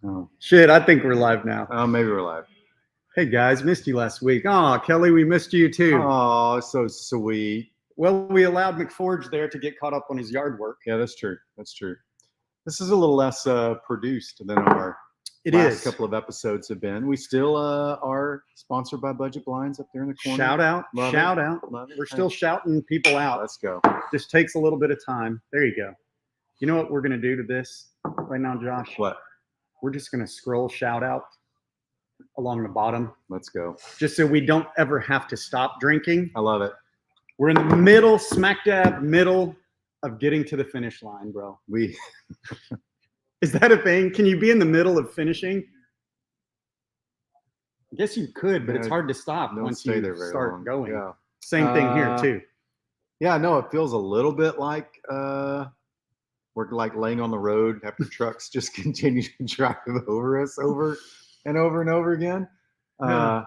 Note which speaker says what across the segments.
Speaker 1: Oh,
Speaker 2: Shit, I think we're live now.
Speaker 1: maybe we're live.
Speaker 2: Hey guys, missed you last week. Oh, Kelly, we missed you too.
Speaker 1: Oh, so sweet.
Speaker 2: Well, we allowed McForge there to get caught up on his yard work.
Speaker 1: Yeah, that's true. That's true. This is a little less produced than our
Speaker 2: It
Speaker 1: last
Speaker 2: is.
Speaker 1: couple of episodes have been. We still are sponsored by Budget Blinds up there in the corner.
Speaker 2: Shout out,
Speaker 1: Love
Speaker 2: shout
Speaker 1: it.
Speaker 2: out.
Speaker 1: Love it.
Speaker 2: We're still shouting people out.
Speaker 1: Let's go.
Speaker 2: Just takes a little bit of time. There you go. You know what we're gonna do to this right now, Josh?
Speaker 1: What?
Speaker 2: We're just gonna scroll shout out along the bottom,
Speaker 1: Let's go.
Speaker 2: just so we don't ever have to stop drinking.
Speaker 1: I love it.
Speaker 2: We're in the middle, smack dab middle of getting to the finish line, bro.
Speaker 1: We
Speaker 2: Is that a thing? Can you be in the middle of finishing? I guess you could, but it's
Speaker 1: Yeah,
Speaker 2: hard to stop
Speaker 1: don't
Speaker 2: once
Speaker 1: stay
Speaker 2: you
Speaker 1: there very
Speaker 2: start
Speaker 1: long.
Speaker 2: going.
Speaker 1: Yeah.
Speaker 2: Same thing here too.
Speaker 1: Yeah, no, it feels a little bit like we're like laying on the road after trucks just continue to drive over us over and over and over again.
Speaker 2: Yeah.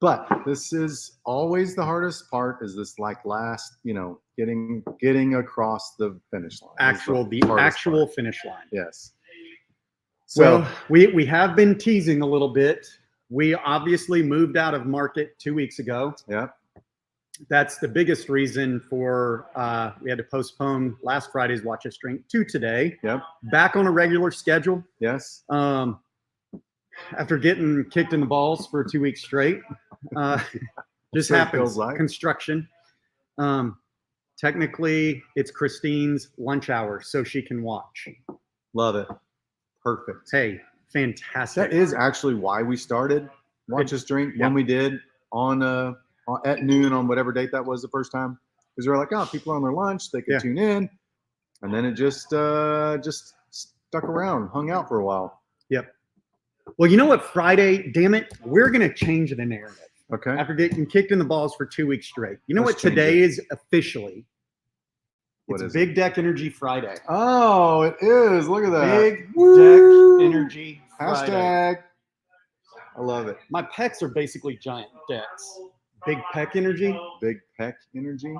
Speaker 1: But this is always the hardest part, is this like last, getting across the finish line. is
Speaker 2: The
Speaker 1: hardest
Speaker 2: actual
Speaker 1: part.
Speaker 2: finish line.
Speaker 1: Yes. So
Speaker 2: Well, we have been teasing a little bit. We obviously moved out of market 2 weeks ago.
Speaker 1: yeah,
Speaker 2: That's the biggest reason for we had to postpone last Friday's Watch Us Drink to today.
Speaker 1: yep,
Speaker 2: Back on a regular schedule.
Speaker 1: yes.
Speaker 2: After getting kicked in the balls for 2 weeks straight. Just
Speaker 1: So it
Speaker 2: happens.
Speaker 1: feels like.
Speaker 2: Construction. Technically, it's Christine's lunch hour, so she can watch.
Speaker 1: Love it. Perfect.
Speaker 2: Hey, fantastic.
Speaker 1: That is actually why we started Watch Us Drink
Speaker 2: Yeah.
Speaker 1: when we did on at noon on whatever date that was the first time, because we were like, oh, people are on their lunch, they could
Speaker 2: Yeah.
Speaker 1: tune in, and then it just stuck around, hung out for a while.
Speaker 2: Yep. Well, you know what? Friday, damn it, we're gonna change the narrative
Speaker 1: Okay.
Speaker 2: after getting kicked in the balls for 2 weeks straight. You know
Speaker 1: Let's
Speaker 2: what
Speaker 1: change
Speaker 2: today
Speaker 1: it.
Speaker 2: is officially?
Speaker 1: What
Speaker 2: It's
Speaker 1: is
Speaker 2: Big Deck Energy Friday.
Speaker 1: Oh, it is. Look at that.
Speaker 2: Big
Speaker 1: Woo!
Speaker 2: Deck Energy Friday.
Speaker 1: Hashtag. I love it.
Speaker 2: My pecs are basically giant decks. Big Peck Energy.
Speaker 1: Big Peck Energy.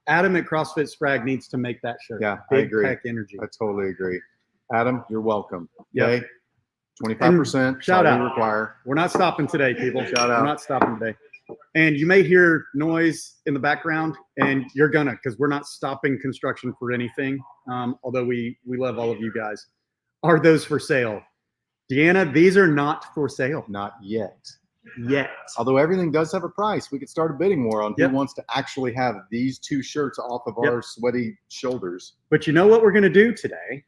Speaker 2: Adam at CrossFit Sprag needs to make that shirt.
Speaker 1: Yeah, I
Speaker 2: Big
Speaker 1: agree.
Speaker 2: Peck Energy.
Speaker 1: I totally agree. Adam, you're welcome.
Speaker 2: Yep.
Speaker 1: Okay. 25%.
Speaker 2: Shout
Speaker 1: all we
Speaker 2: out.
Speaker 1: require.
Speaker 2: We're not stopping today, people.
Speaker 1: Shout out.
Speaker 2: We're not stopping today. And you may hear noise in the background, and you're gonna, because we're not stopping construction for anything. Although we love all of you guys. Are those for sale? Deanna, these are not for sale
Speaker 1: Not yet.
Speaker 2: yet.
Speaker 1: Although everything does have a price, we could start a bidding war on
Speaker 2: Yep.
Speaker 1: who wants to actually have these two shirts off of
Speaker 2: Yep.
Speaker 1: our sweaty shoulders.
Speaker 2: But you know what we're gonna do today?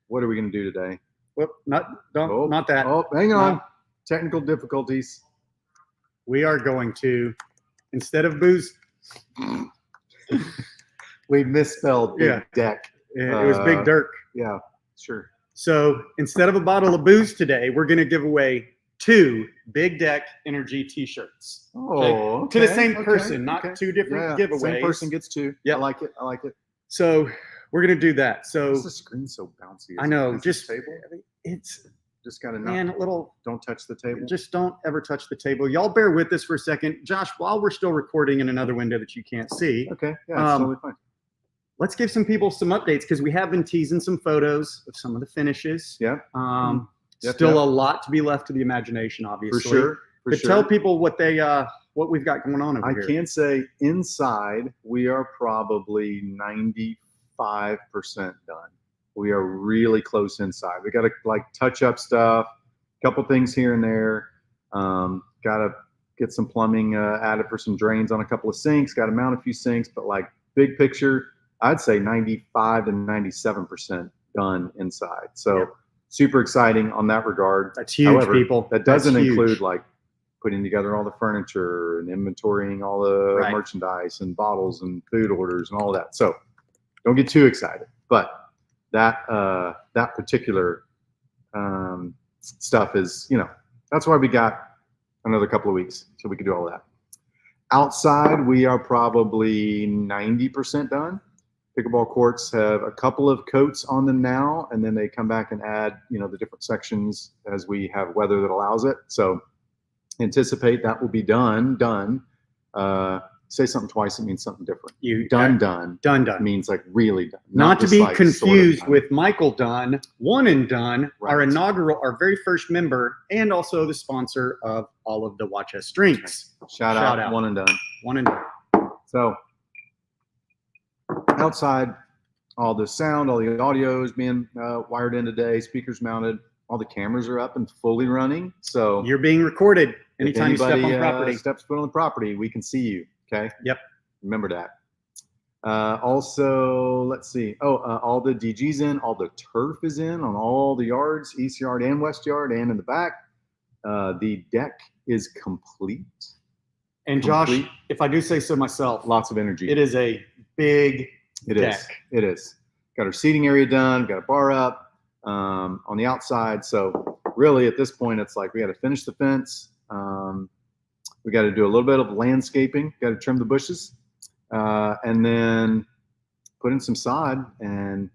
Speaker 1: What are we going to do today?
Speaker 2: Well, not that.
Speaker 1: Oh, hang on.
Speaker 2: No.
Speaker 1: Technical difficulties.
Speaker 2: We are going to, instead of booze,
Speaker 1: We misspelled Big
Speaker 2: Yeah.
Speaker 1: Deck.
Speaker 2: it was Big Dirk.
Speaker 1: Yeah, sure.
Speaker 2: So instead of a bottle of booze today, we're going to give away 2 Big Deck Energy T-shirts.
Speaker 1: Oh,
Speaker 2: To the
Speaker 1: okay,
Speaker 2: same
Speaker 1: okay,
Speaker 2: person, not
Speaker 1: okay.
Speaker 2: 2 different
Speaker 1: Yeah,
Speaker 2: giveaways.
Speaker 1: same person gets 2.
Speaker 2: Yep.
Speaker 1: I like it. I like it.
Speaker 2: So we're going to do that. So
Speaker 1: This the screen so bouncy?
Speaker 2: I know,
Speaker 1: Is this
Speaker 2: just
Speaker 1: table.
Speaker 2: it's
Speaker 1: Just got to
Speaker 2: man, a little.
Speaker 1: don't touch the table.
Speaker 2: Just don't ever touch the table. Y'all bear with us for a second, Josh. While we're still recording in another window that you can't see,
Speaker 1: Okay. Yeah, it's totally fine.
Speaker 2: let's give some people some updates because we have been teasing some photos of some of the finishes.
Speaker 1: Yeah. Yep,
Speaker 2: Still
Speaker 1: yep.
Speaker 2: a lot to be left to the imagination, obviously.
Speaker 1: For sure. For
Speaker 2: But
Speaker 1: sure.
Speaker 2: tell people what they what we've got going on over
Speaker 1: I
Speaker 2: here.
Speaker 1: can say inside we are probably 95% done. We are really close inside. We got to like touch up stuff, a couple things here and there. Got to get some plumbing added for some drains on a couple of sinks. Got to mount a few sinks, but like big picture, I'd say 95 to 97% done inside. So
Speaker 2: Yep.
Speaker 1: super exciting on that regard.
Speaker 2: That's huge,
Speaker 1: However,
Speaker 2: people.
Speaker 1: That doesn't
Speaker 2: That's huge.
Speaker 1: include like putting together all the furniture and inventorying all the
Speaker 2: Right.
Speaker 1: merchandise and bottles and food orders and all that. So don't get too excited. But that that particular stuff is, that's why we got another couple of weeks so we could do all that. Outside, we are probably 90% done. Pickleball courts have a couple of coats on them now, and then they come back and add, the different sections as we have weather that allows it. So anticipate that will be done Say something twice, it means something different.
Speaker 2: You
Speaker 1: Done
Speaker 2: done.
Speaker 1: means like really done.
Speaker 2: Not to
Speaker 1: just
Speaker 2: be
Speaker 1: like sort of
Speaker 2: confused
Speaker 1: done.
Speaker 2: with Michael Dunn, One and Done, our
Speaker 1: Right.
Speaker 2: our very first member, and also the sponsor of all of the Watch Us drinks.
Speaker 1: Shout
Speaker 2: Shout
Speaker 1: out,
Speaker 2: out.
Speaker 1: one and done.
Speaker 2: One and Done.
Speaker 1: So outside, all the sound, all the audio is being wired in today, speakers mounted, all the cameras are up and fully running. So
Speaker 2: You're being recorded
Speaker 1: if
Speaker 2: anytime you step
Speaker 1: anybody,
Speaker 2: on property.
Speaker 1: steps foot on the property, we can see you. Okay.
Speaker 2: Yep.
Speaker 1: Remember that. Also, let's see. All the DG's in, all the turf is in on all the yards, east yard and west yard, and in the back. The deck is complete.
Speaker 2: And Josh,
Speaker 1: complete.
Speaker 2: if I do say so myself,
Speaker 1: Lots of energy.
Speaker 2: it is a big
Speaker 1: It is.
Speaker 2: deck.
Speaker 1: It is. Got our seating area done. Got a bar up on the outside. So really, at this point, it's like we got to finish the fence. We got to do a little bit of landscaping. Got to trim the bushes, and then put in some sod, and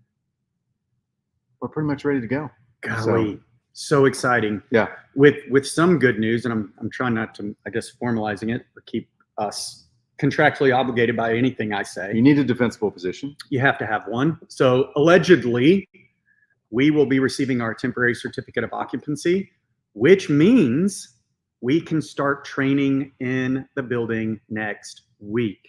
Speaker 1: we're pretty much ready to go.
Speaker 2: Golly, so exciting.
Speaker 1: Yeah.
Speaker 2: With some good news, and I'm trying not to, I guess, formalizing it or keep us contractually obligated by anything I say.
Speaker 1: You need a defensible position.
Speaker 2: You have to have one. So allegedly, we will be receiving our temporary certificate of occupancy, which means we can start training in the building next week.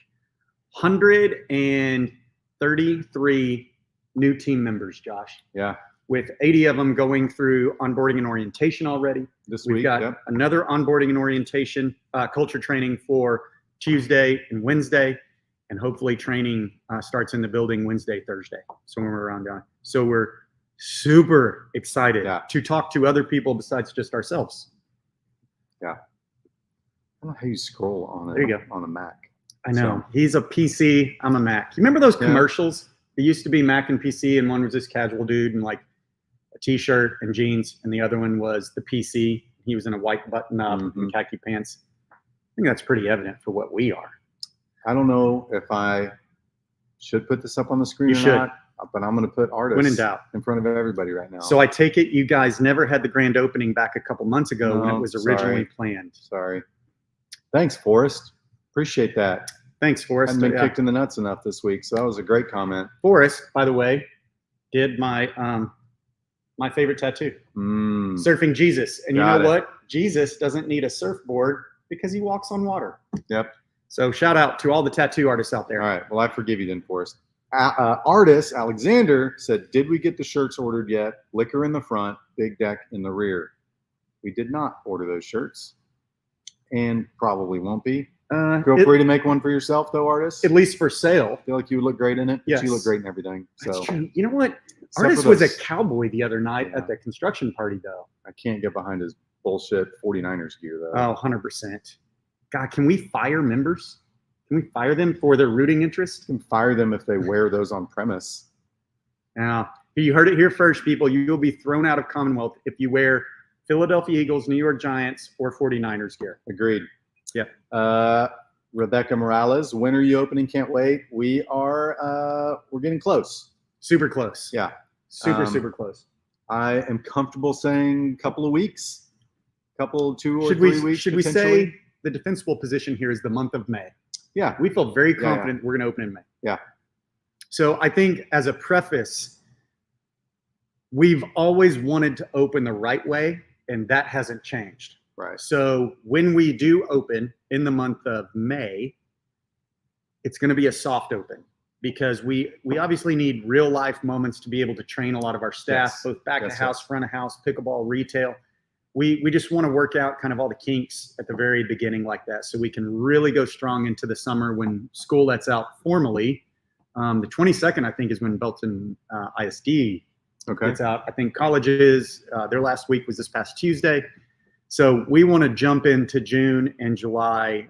Speaker 2: 133 new team members, Josh,
Speaker 1: Yeah.
Speaker 2: with 80 of them going through onboarding and orientation already.
Speaker 1: This
Speaker 2: We've
Speaker 1: week.
Speaker 2: got
Speaker 1: Yep.
Speaker 2: another onboarding and orientation, culture training for Tuesday and Wednesday, and hopefully training starts in the building Wednesday, Thursday, somewhere around there. So we're super excited
Speaker 1: Yeah.
Speaker 2: to talk to other people besides just ourselves.
Speaker 1: I don't know how you scroll on
Speaker 2: There you go.
Speaker 1: on a Mac.
Speaker 2: I know.
Speaker 1: So-
Speaker 2: He's a PC, I'm a Mac. You remember those
Speaker 1: Yeah.
Speaker 2: commercials? It used to be Mac and PC, and one was this casual dude in like a t-shirt and jeans, and the other one was the PC. He was in a white button-up and
Speaker 1: Mhm.
Speaker 2: khaki pants. I think that's pretty evident for what we are.
Speaker 1: I don't know if I should put this up on the screen
Speaker 2: You
Speaker 1: or
Speaker 2: should.
Speaker 1: not, but I'm going to put artists
Speaker 2: When in doubt.
Speaker 1: in front of everybody right now.
Speaker 2: So I take it you guys never had the grand opening back a couple months ago when it
Speaker 1: No,
Speaker 2: was originally
Speaker 1: sorry.
Speaker 2: planned.
Speaker 1: Sorry. Thanks, Forrest. Appreciate that.
Speaker 2: Thanks,
Speaker 1: I
Speaker 2: Forrest.
Speaker 1: haven't been
Speaker 2: Yeah.
Speaker 1: kicked in the nuts enough this week, so that was a great comment.
Speaker 2: Forrest, by the way, did my my favorite tattoo,
Speaker 1: Mm,
Speaker 2: Surfing Jesus. And you
Speaker 1: Got
Speaker 2: know
Speaker 1: it.
Speaker 2: what? Jesus doesn't need a surfboard because he walks on water.
Speaker 1: Yep.
Speaker 2: So shout out to all the tattoo artists out there.
Speaker 1: All right. Well, I forgive you then, Forrest. Artist Alexander said, "Did we get the shirts ordered yet? Liquor in the front, big deck in the rear." We did not order those shirts, and probably won't be. Feel free to make one for yourself, though, artist.
Speaker 2: At least for sale.
Speaker 1: Feel like you would look great in it. But
Speaker 2: Yes.
Speaker 1: you look great in everything.
Speaker 2: That's
Speaker 1: So
Speaker 2: true. You know what?
Speaker 1: except for
Speaker 2: Artist was a
Speaker 1: those-
Speaker 2: cowboy the other night
Speaker 1: Yeah.
Speaker 2: at the construction party, though.
Speaker 1: I can't get behind his bullshit 49ers gear, though.
Speaker 2: Oh, 100%. God, can we fire members? Can we fire them for their rooting interest?
Speaker 1: You can fire them if they wear those on premise.
Speaker 2: Now, you heard it here first, people. You'll be thrown out of Commonwealth if you wear Philadelphia Eagles, New York Giants, or 49ers gear.
Speaker 1: Agreed.
Speaker 2: Yep.
Speaker 1: Rebecca Morales, when are you opening? Can't wait. We are. We're getting close.
Speaker 2: Super close.
Speaker 1: Yeah.
Speaker 2: Super close.
Speaker 1: I am comfortable saying a couple of weeks, two or
Speaker 2: Should
Speaker 1: 3
Speaker 2: we
Speaker 1: weeks.
Speaker 2: should we
Speaker 1: potentially.
Speaker 2: say the defensible position here is the month of May?
Speaker 1: Yeah.
Speaker 2: We feel very
Speaker 1: Yeah,
Speaker 2: confident we're going to open in May.
Speaker 1: Yeah.
Speaker 2: So I think as a preface, we've always wanted to open the right way, and that hasn't changed.
Speaker 1: Right.
Speaker 2: So when we do open in the month of May, it's going to be a soft open because we obviously need real life moments to be able to train a lot of our staff,
Speaker 1: Yes.
Speaker 2: both back
Speaker 1: Yes,
Speaker 2: of
Speaker 1: sir.
Speaker 2: house, front of house, pickleball, retail. We just want to work out kind of all the kinks at the very beginning like that, so we can really go strong into the summer when school lets out formally. The 22nd, I think, is when Belton ISD
Speaker 1: Okay.
Speaker 2: gets out. I think colleges, their last week was this past Tuesday. So we want to jump into June and July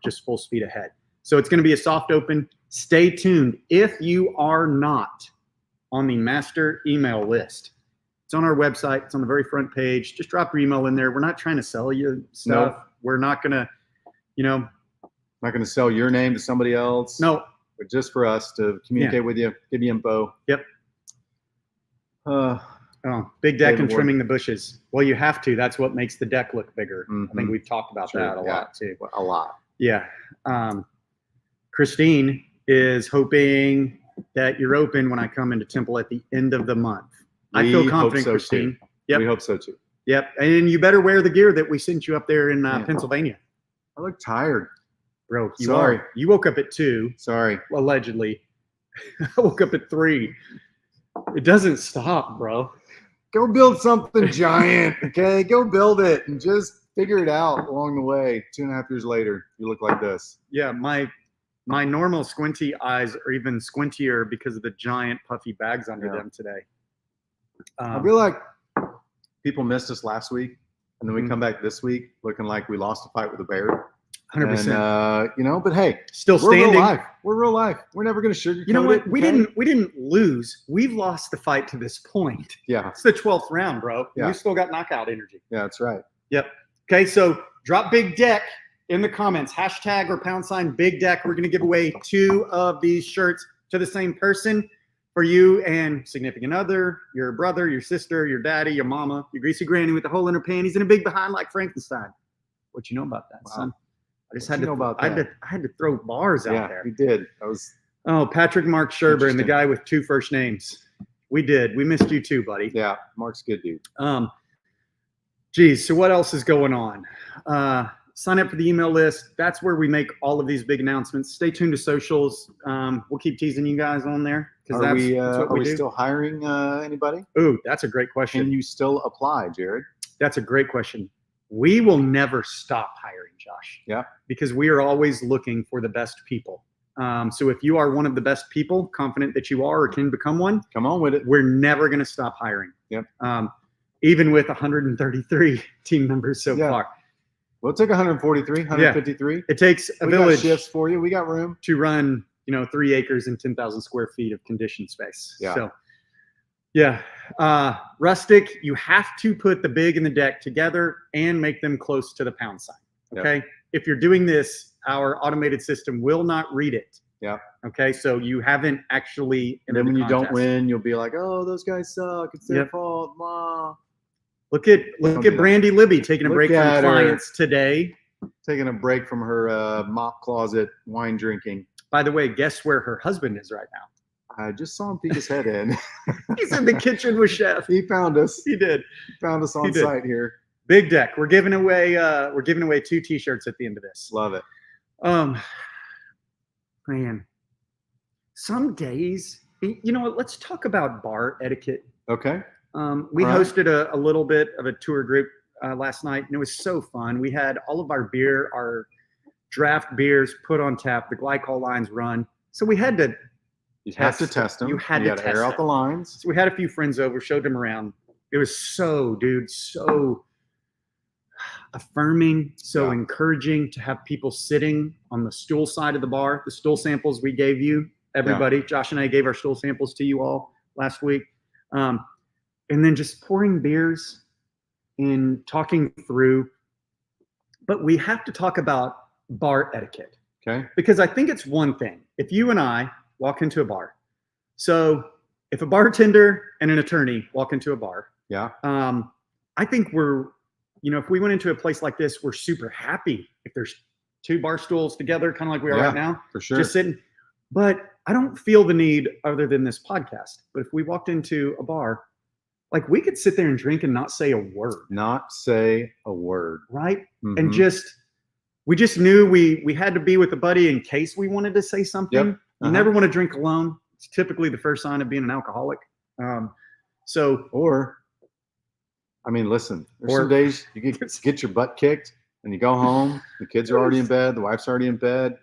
Speaker 2: just full speed ahead. So it's going to be a soft open. Stay tuned. If you are not on the master email list, it's on our website. It's on the very front page. Just drop your email in there. We're not trying to sell you stuff.
Speaker 1: Nope.
Speaker 2: We're not going to,
Speaker 1: Not going to sell your name to somebody else.
Speaker 2: no,
Speaker 1: But just for us to communicate with you, give you info.
Speaker 2: Yep.
Speaker 1: Uh,
Speaker 2: oh, big deck
Speaker 1: David
Speaker 2: and
Speaker 1: Ward.
Speaker 2: trimming the bushes. Well, you have to. That's what makes the deck look bigger. I think
Speaker 1: Mhm.
Speaker 2: we've talked about
Speaker 1: True,
Speaker 2: that a
Speaker 1: yeah.
Speaker 2: lot too.
Speaker 1: a lot.
Speaker 2: Yeah. Christine is hoping that you're open when I come into Temple at the end of the month. I
Speaker 1: We
Speaker 2: feel
Speaker 1: hope
Speaker 2: confident,
Speaker 1: so,
Speaker 2: Christine.
Speaker 1: too.
Speaker 2: Yep.
Speaker 1: We hope so too.
Speaker 2: Yep. And you better wear the gear that we sent you up there in
Speaker 1: Yeah.
Speaker 2: Pennsylvania.
Speaker 1: I look tired.
Speaker 2: Bro, you
Speaker 1: Sorry.
Speaker 2: are. You woke up at 2,
Speaker 1: Sorry.
Speaker 2: allegedly. I woke up at 3. It doesn't stop, bro.
Speaker 1: Go build something giant, okay? Go build it and just figure it out along the way. 2.5 years later, you look like this.
Speaker 2: Yeah, my normal squinty eyes are even squintier because of the giant puffy bags under
Speaker 1: Yeah.
Speaker 2: them today.
Speaker 1: I feel like people missed us last week, and then we
Speaker 2: Mhm.
Speaker 1: come back this week looking like we lost a fight with a bear.
Speaker 2: 100%.
Speaker 1: And, but hey,
Speaker 2: Still
Speaker 1: we're real
Speaker 2: standing.
Speaker 1: life. We're real life. We're never going to sugarcoat
Speaker 2: You know what?
Speaker 1: it.
Speaker 2: We
Speaker 1: okay?
Speaker 2: didn't lose. We've lost the fight to this point.
Speaker 1: Yeah,
Speaker 2: It's the 12th round, bro.
Speaker 1: Yeah.
Speaker 2: We still got knockout energy.
Speaker 1: yeah, that's right.
Speaker 2: Yep. Okay, so drop Big Deck in the comments. Hashtag or # Big Deck. We're going to give away 2 of these shirts to the same person for you and significant other, your brother, your sister, your daddy, your mama, your greasy granny with the hole in her panties and a big behind like Frankenstein. What you know about that,
Speaker 1: Wow.
Speaker 2: son? I just
Speaker 1: What
Speaker 2: had
Speaker 1: you
Speaker 2: to
Speaker 1: know about
Speaker 2: I had to throw bars out
Speaker 1: Yeah,
Speaker 2: there.
Speaker 1: we did. That was
Speaker 2: Oh, Patrick Mark Sherber and the
Speaker 1: Interesting.
Speaker 2: guy with 2 first names. We did. We missed you too, buddy.
Speaker 1: yeah. Mark's a good dude.
Speaker 2: Geez, so what else is going on? Sign up for the email list. That's where we make all of these big announcements. Stay tuned to socials. We'll keep teasing you guys on there because
Speaker 1: Are we?
Speaker 2: that's what
Speaker 1: Are we
Speaker 2: do.
Speaker 1: still hiring anybody?
Speaker 2: Ooh, that's a great question.
Speaker 1: Can you still apply, Jared?
Speaker 2: That's a great question. We will never stop hiring, Josh.
Speaker 1: Yeah.
Speaker 2: Because we are always looking for the best people. So if you are one of the best people, confident that you are or can become one,
Speaker 1: Come on with it.
Speaker 2: we're never going to stop hiring.
Speaker 1: Yep.
Speaker 2: Even with 133 team members so
Speaker 1: Yeah.
Speaker 2: far.
Speaker 1: Well, it took 143, 153.
Speaker 2: It takes a
Speaker 1: We got
Speaker 2: village
Speaker 1: shifts for you. We got room.
Speaker 2: to run, 3 acres and 10,000 square feet of conditioned space.
Speaker 1: Yeah.
Speaker 2: So, yeah. Rustic, you have to put the big and the deck together and make them close to the pound sign. Okay. If you're doing this, our automated system will not read it.
Speaker 1: Yeah.
Speaker 2: Okay. So you haven't actually.
Speaker 1: And then when
Speaker 2: entered
Speaker 1: you
Speaker 2: the
Speaker 1: don't
Speaker 2: contest.
Speaker 1: win, you'll be like, "Oh, those guys suck. It's their
Speaker 2: Yep.
Speaker 1: fault, Ma."
Speaker 2: Look at
Speaker 1: Don't do that.
Speaker 2: Brandy Libby taking a
Speaker 1: Look
Speaker 2: break from
Speaker 1: at her.
Speaker 2: clients today.
Speaker 1: Taking a break from her mop closet wine drinking.
Speaker 2: By the way, guess where her husband is right now?
Speaker 1: I just saw him peek his head in.
Speaker 2: He's in the kitchen with Chef.
Speaker 1: He found us.
Speaker 2: He did.
Speaker 1: Found us
Speaker 2: He
Speaker 1: on
Speaker 2: did.
Speaker 1: site here.
Speaker 2: Big Deck. We're giving away 2 t-shirts at the end of this.
Speaker 1: Love it.
Speaker 2: Man, some days, you know what? Let's talk about bar etiquette.
Speaker 1: Okay.
Speaker 2: We
Speaker 1: All right.
Speaker 2: hosted a little bit of a tour group last night, and it was so fun. We had all of our draft beers put on tap. The glycol lines run, so we had to.
Speaker 1: You have to test them.
Speaker 2: You had to
Speaker 1: gotta
Speaker 2: test
Speaker 1: air out
Speaker 2: them.
Speaker 1: the lines.
Speaker 2: So we had a few friends over, showed them around. It was so affirming, so
Speaker 1: Yeah.
Speaker 2: encouraging to have people sitting on the stool side of the bar. The stool samples we gave you, everybody. Josh and I gave our stool samples to you all last week. And then just pouring beers and talking through. But we have to talk about bar etiquette.
Speaker 1: Okay.
Speaker 2: Because I think it's one thing. If you and I walk into a bar, so if a bartender and an attorney walk into a bar,
Speaker 1: Yeah.
Speaker 2: I think we're, if we went into a place like this, we're super happy if there's 2 bar stools together, kind of like we are
Speaker 1: Yeah.
Speaker 2: right now,
Speaker 1: For sure.
Speaker 2: just sitting. But I don't feel the need other than this podcast. But if we walked into a bar, like we could sit there and drink and not say a word,
Speaker 1: Not say a word.
Speaker 2: right? And
Speaker 1: Mhm.
Speaker 2: we just knew we had to be with a buddy in case we wanted to say something.
Speaker 1: Yep.
Speaker 2: You
Speaker 1: Uh-huh.
Speaker 2: never want to drink alone. It's typically the first sign of being an alcoholic. So
Speaker 1: Or, I mean, listen. There's
Speaker 2: Or-
Speaker 1: some days you get your butt kicked and you go home. The kids are already in bed. The wife's already in bed.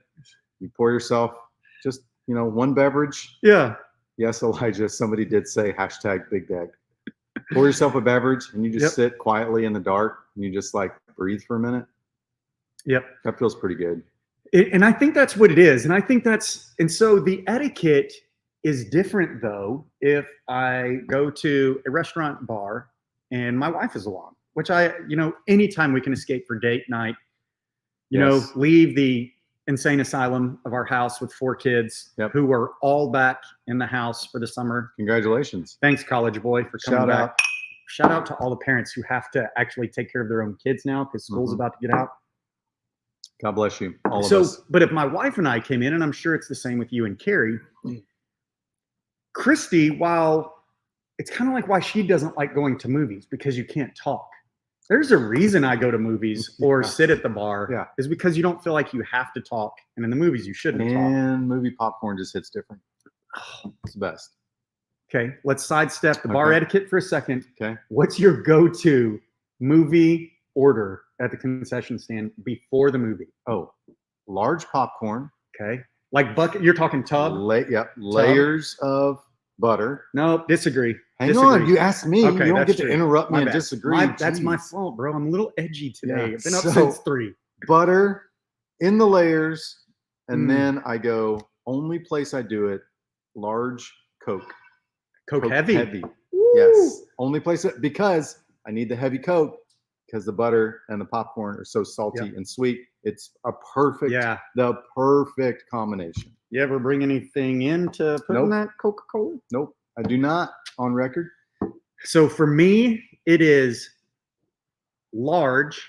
Speaker 1: You pour yourself just one beverage.
Speaker 2: yeah,
Speaker 1: Yes, Elijah. Somebody did say #Big Deck. Pour yourself a beverage and you just
Speaker 2: Yep.
Speaker 1: sit quietly in the dark and you just like breathe for a minute.
Speaker 2: yep.
Speaker 1: That feels pretty good.
Speaker 2: And I think that's what it is. And I think and so the etiquette is different though if I go to a restaurant bar and my wife is along, which anytime we can escape for date night,
Speaker 1: Yes.
Speaker 2: leave the insane asylum of our house with 4 kids
Speaker 1: Yep.
Speaker 2: who are all back in the house for the summer.
Speaker 1: Congratulations.
Speaker 2: Thanks, college boy, for coming
Speaker 1: Shout
Speaker 2: back.
Speaker 1: out.
Speaker 2: Shout out to all the parents who have to actually take care of their own kids now because school's
Speaker 1: Mhm.
Speaker 2: about to get out.
Speaker 1: God bless you, all of
Speaker 2: So,
Speaker 1: us.
Speaker 2: but if my wife and I came in, and I'm sure it's the same with you and Carrie, Christy, while it's kind of like why she doesn't like going to movies because you can't talk. There's a reason I go to movies or
Speaker 1: Yeah.
Speaker 2: sit at the bar.
Speaker 1: Yeah.
Speaker 2: Is because you don't feel like you have to talk, and in the movies you shouldn't talk.
Speaker 1: And movie popcorn just hits different. It's the best.
Speaker 2: Okay, let's sidestep the bar
Speaker 1: Okay.
Speaker 2: etiquette for a second.
Speaker 1: Okay.
Speaker 2: What's your go-to movie order at the concession stand before the movie?
Speaker 1: Oh, large popcorn.
Speaker 2: Okay, like bucket. You're talking tub?
Speaker 1: Layers of butter.
Speaker 2: No, disagree.
Speaker 1: Hang
Speaker 2: Disagree.
Speaker 1: on, you asked me.
Speaker 2: Okay,
Speaker 1: you don't
Speaker 2: that's
Speaker 1: get to
Speaker 2: true.
Speaker 1: interrupt me
Speaker 2: My
Speaker 1: and
Speaker 2: bad.
Speaker 1: disagree.
Speaker 2: That's my
Speaker 1: Jeez.
Speaker 2: fault, bro. I'm a little edgy today.
Speaker 1: Yeah,
Speaker 2: I've been up
Speaker 1: so-
Speaker 2: since 3.
Speaker 1: Butter in the layers, and
Speaker 2: Mm.
Speaker 1: then I go. Only place I do it. Large Coke.
Speaker 2: Coke heavy. Woo!
Speaker 1: Yes. Only place it because I need the heavy Coke because the butter and the popcorn are so salty
Speaker 2: Yep.
Speaker 1: and sweet. It's a perfect,
Speaker 2: Yeah.
Speaker 1: the perfect combination.
Speaker 2: You ever bring anything in to put in
Speaker 1: Nope.
Speaker 2: that Coca-Cola?
Speaker 1: Nope, I do not on record.
Speaker 2: So for me, it is large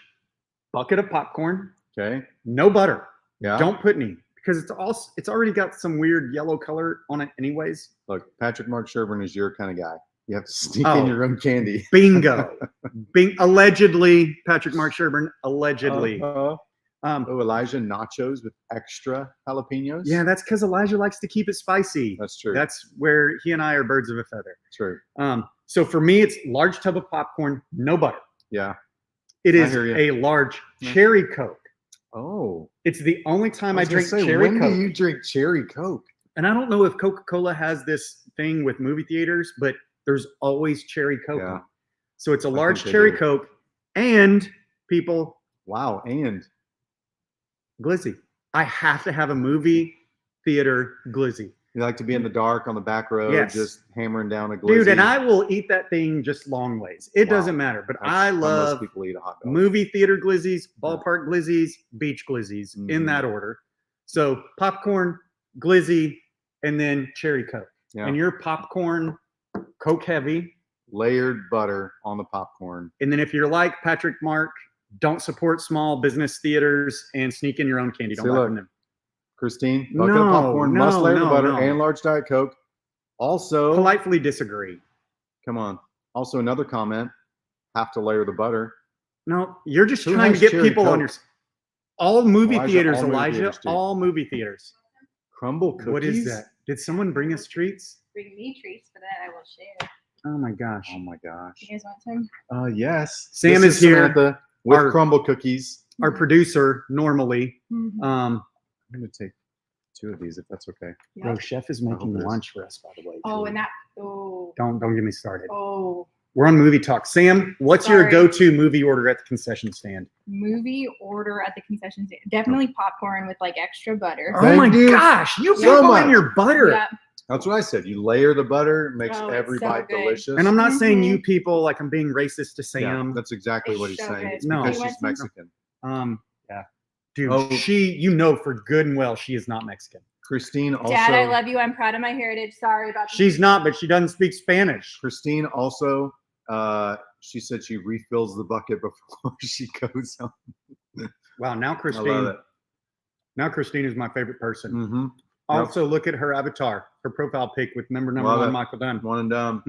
Speaker 2: bucket of popcorn,
Speaker 1: Okay.
Speaker 2: no butter.
Speaker 1: Yeah.
Speaker 2: Don't put any because it's already got some weird yellow color on it anyways.
Speaker 1: Look, Patrick Mark Sherburne is your kind of guy. You have to sneak
Speaker 2: Oh.
Speaker 1: in your own candy.
Speaker 2: Bingo. Allegedly, Patrick Mark Sherburne, allegedly.
Speaker 1: Oh,
Speaker 2: Um,
Speaker 1: Elijah nachos with extra jalapenos.
Speaker 2: yeah, that's because Elijah likes to keep it spicy.
Speaker 1: That's true.
Speaker 2: That's where he and I are birds of a feather.
Speaker 1: true.
Speaker 2: So for me, it's large tub of popcorn, no butter.
Speaker 1: Yeah.
Speaker 2: It
Speaker 1: I
Speaker 2: is
Speaker 1: hear ya.
Speaker 2: a large
Speaker 1: Yeah.
Speaker 2: cherry Coke.
Speaker 1: Oh.
Speaker 2: It's the only time I
Speaker 1: was gonna
Speaker 2: drink
Speaker 1: say,
Speaker 2: cherry
Speaker 1: when
Speaker 2: Coke.
Speaker 1: do you drink cherry Coke?
Speaker 2: And I don't know if Coca-Cola has this thing with movie theaters, but there's always cherry Coke.
Speaker 1: Yeah.
Speaker 2: on it. So it's a
Speaker 1: think
Speaker 2: large
Speaker 1: they
Speaker 2: cherry
Speaker 1: do.
Speaker 2: Coke and people,
Speaker 1: Wow. And
Speaker 2: glizzy. I have to have a movie theater glizzy.
Speaker 1: you like to be in the dark on the back road,
Speaker 2: Yes.
Speaker 1: just hammering down a glizzy.
Speaker 2: Dude, and I will eat that thing just long ways. It
Speaker 1: Wow.
Speaker 2: doesn't matter, but
Speaker 1: That's
Speaker 2: I
Speaker 1: how most
Speaker 2: love
Speaker 1: people eat a hot dog.
Speaker 2: movie theater glizzies, ballpark glizzies, beach glizzies in
Speaker 1: Mhm.
Speaker 2: that order. So popcorn, glizzy, and then cherry Coke.
Speaker 1: Yeah.
Speaker 2: And your popcorn, Coke heavy.
Speaker 1: Layered butter on the popcorn.
Speaker 2: And then if you're like Patrick Mark, don't support small business theaters and sneak in your own candy. Don't
Speaker 1: See,
Speaker 2: buy
Speaker 1: look.
Speaker 2: from them.
Speaker 1: Christine, bucket
Speaker 2: No,
Speaker 1: of popcorn, must
Speaker 2: no,
Speaker 1: layer the
Speaker 2: no,
Speaker 1: butter
Speaker 2: no.
Speaker 1: and large Diet Coke. Also,
Speaker 2: Politely disagree.
Speaker 1: come on. Also, another comment: have to layer the butter.
Speaker 2: No, you're just
Speaker 1: Who
Speaker 2: trying to
Speaker 1: has
Speaker 2: get
Speaker 1: cherry
Speaker 2: people on
Speaker 1: Coke?
Speaker 2: your all movie
Speaker 1: Elijah,
Speaker 2: theaters,
Speaker 1: all movie
Speaker 2: Elijah.
Speaker 1: theaters do.
Speaker 2: All movie theaters.
Speaker 1: Crumble cookies.
Speaker 2: What is that? Did someone bring us treats?
Speaker 3: Bring me treats for that. I will share.
Speaker 2: Oh my gosh.
Speaker 1: Oh my gosh.
Speaker 3: You guys want some?
Speaker 1: Yes.
Speaker 2: Sam
Speaker 1: This
Speaker 2: is here.
Speaker 1: Samantha with
Speaker 2: Our-
Speaker 1: crumble cookies.
Speaker 2: Our producer normally.
Speaker 3: Mhm.
Speaker 2: Um,
Speaker 1: I'm gonna take 2 of these if that's okay.
Speaker 3: Yep.
Speaker 2: bro, Chef is making
Speaker 1: it is.
Speaker 2: lunch for us, by the way.
Speaker 3: Oh,
Speaker 2: too.
Speaker 3: and that. Oh.
Speaker 2: Don't get me started.
Speaker 3: Oh.
Speaker 2: We're on movie talk. Sam, what's your
Speaker 3: Sorry.
Speaker 2: go-to movie order at the concession stand?
Speaker 3: Movie order at the concession stand. Definitely popcorn with like extra butter.
Speaker 1: Thank
Speaker 2: my
Speaker 1: you
Speaker 2: gosh, you
Speaker 1: so
Speaker 2: put
Speaker 1: much.
Speaker 2: in your butter.
Speaker 3: Yep.
Speaker 1: That's what I said. You layer the butter, it makes
Speaker 3: Oh, it's
Speaker 1: every
Speaker 3: so
Speaker 1: bite
Speaker 3: good.
Speaker 1: delicious.
Speaker 2: And I'm not saying
Speaker 3: Mhm.
Speaker 2: you people like I'm being racist to
Speaker 1: Yeah,
Speaker 2: Sam.
Speaker 1: that's exactly
Speaker 3: It's
Speaker 1: what he's
Speaker 3: so
Speaker 1: saying.
Speaker 3: good.
Speaker 1: It's
Speaker 2: No.
Speaker 1: because
Speaker 3: You
Speaker 1: she's
Speaker 3: want some?
Speaker 1: Mexican.
Speaker 2: Yeah. Dude,
Speaker 1: Oh.
Speaker 2: you know for good and well she is not Mexican.
Speaker 1: Christine also.
Speaker 3: Dad, I love you. I'm proud of my heritage. Sorry about the-
Speaker 2: She's not, but she doesn't speak Spanish.
Speaker 1: Christine also. She said she refills the bucket before she goes home.
Speaker 2: Wow, now
Speaker 1: I
Speaker 2: Christine.
Speaker 1: love it.
Speaker 2: Now Christine is my favorite person.
Speaker 1: Mm-hmm.
Speaker 2: Also, look at her avatar, her profile pic with number
Speaker 1: Love
Speaker 2: one
Speaker 1: it.
Speaker 2: Michael Dunn.
Speaker 1: One and done.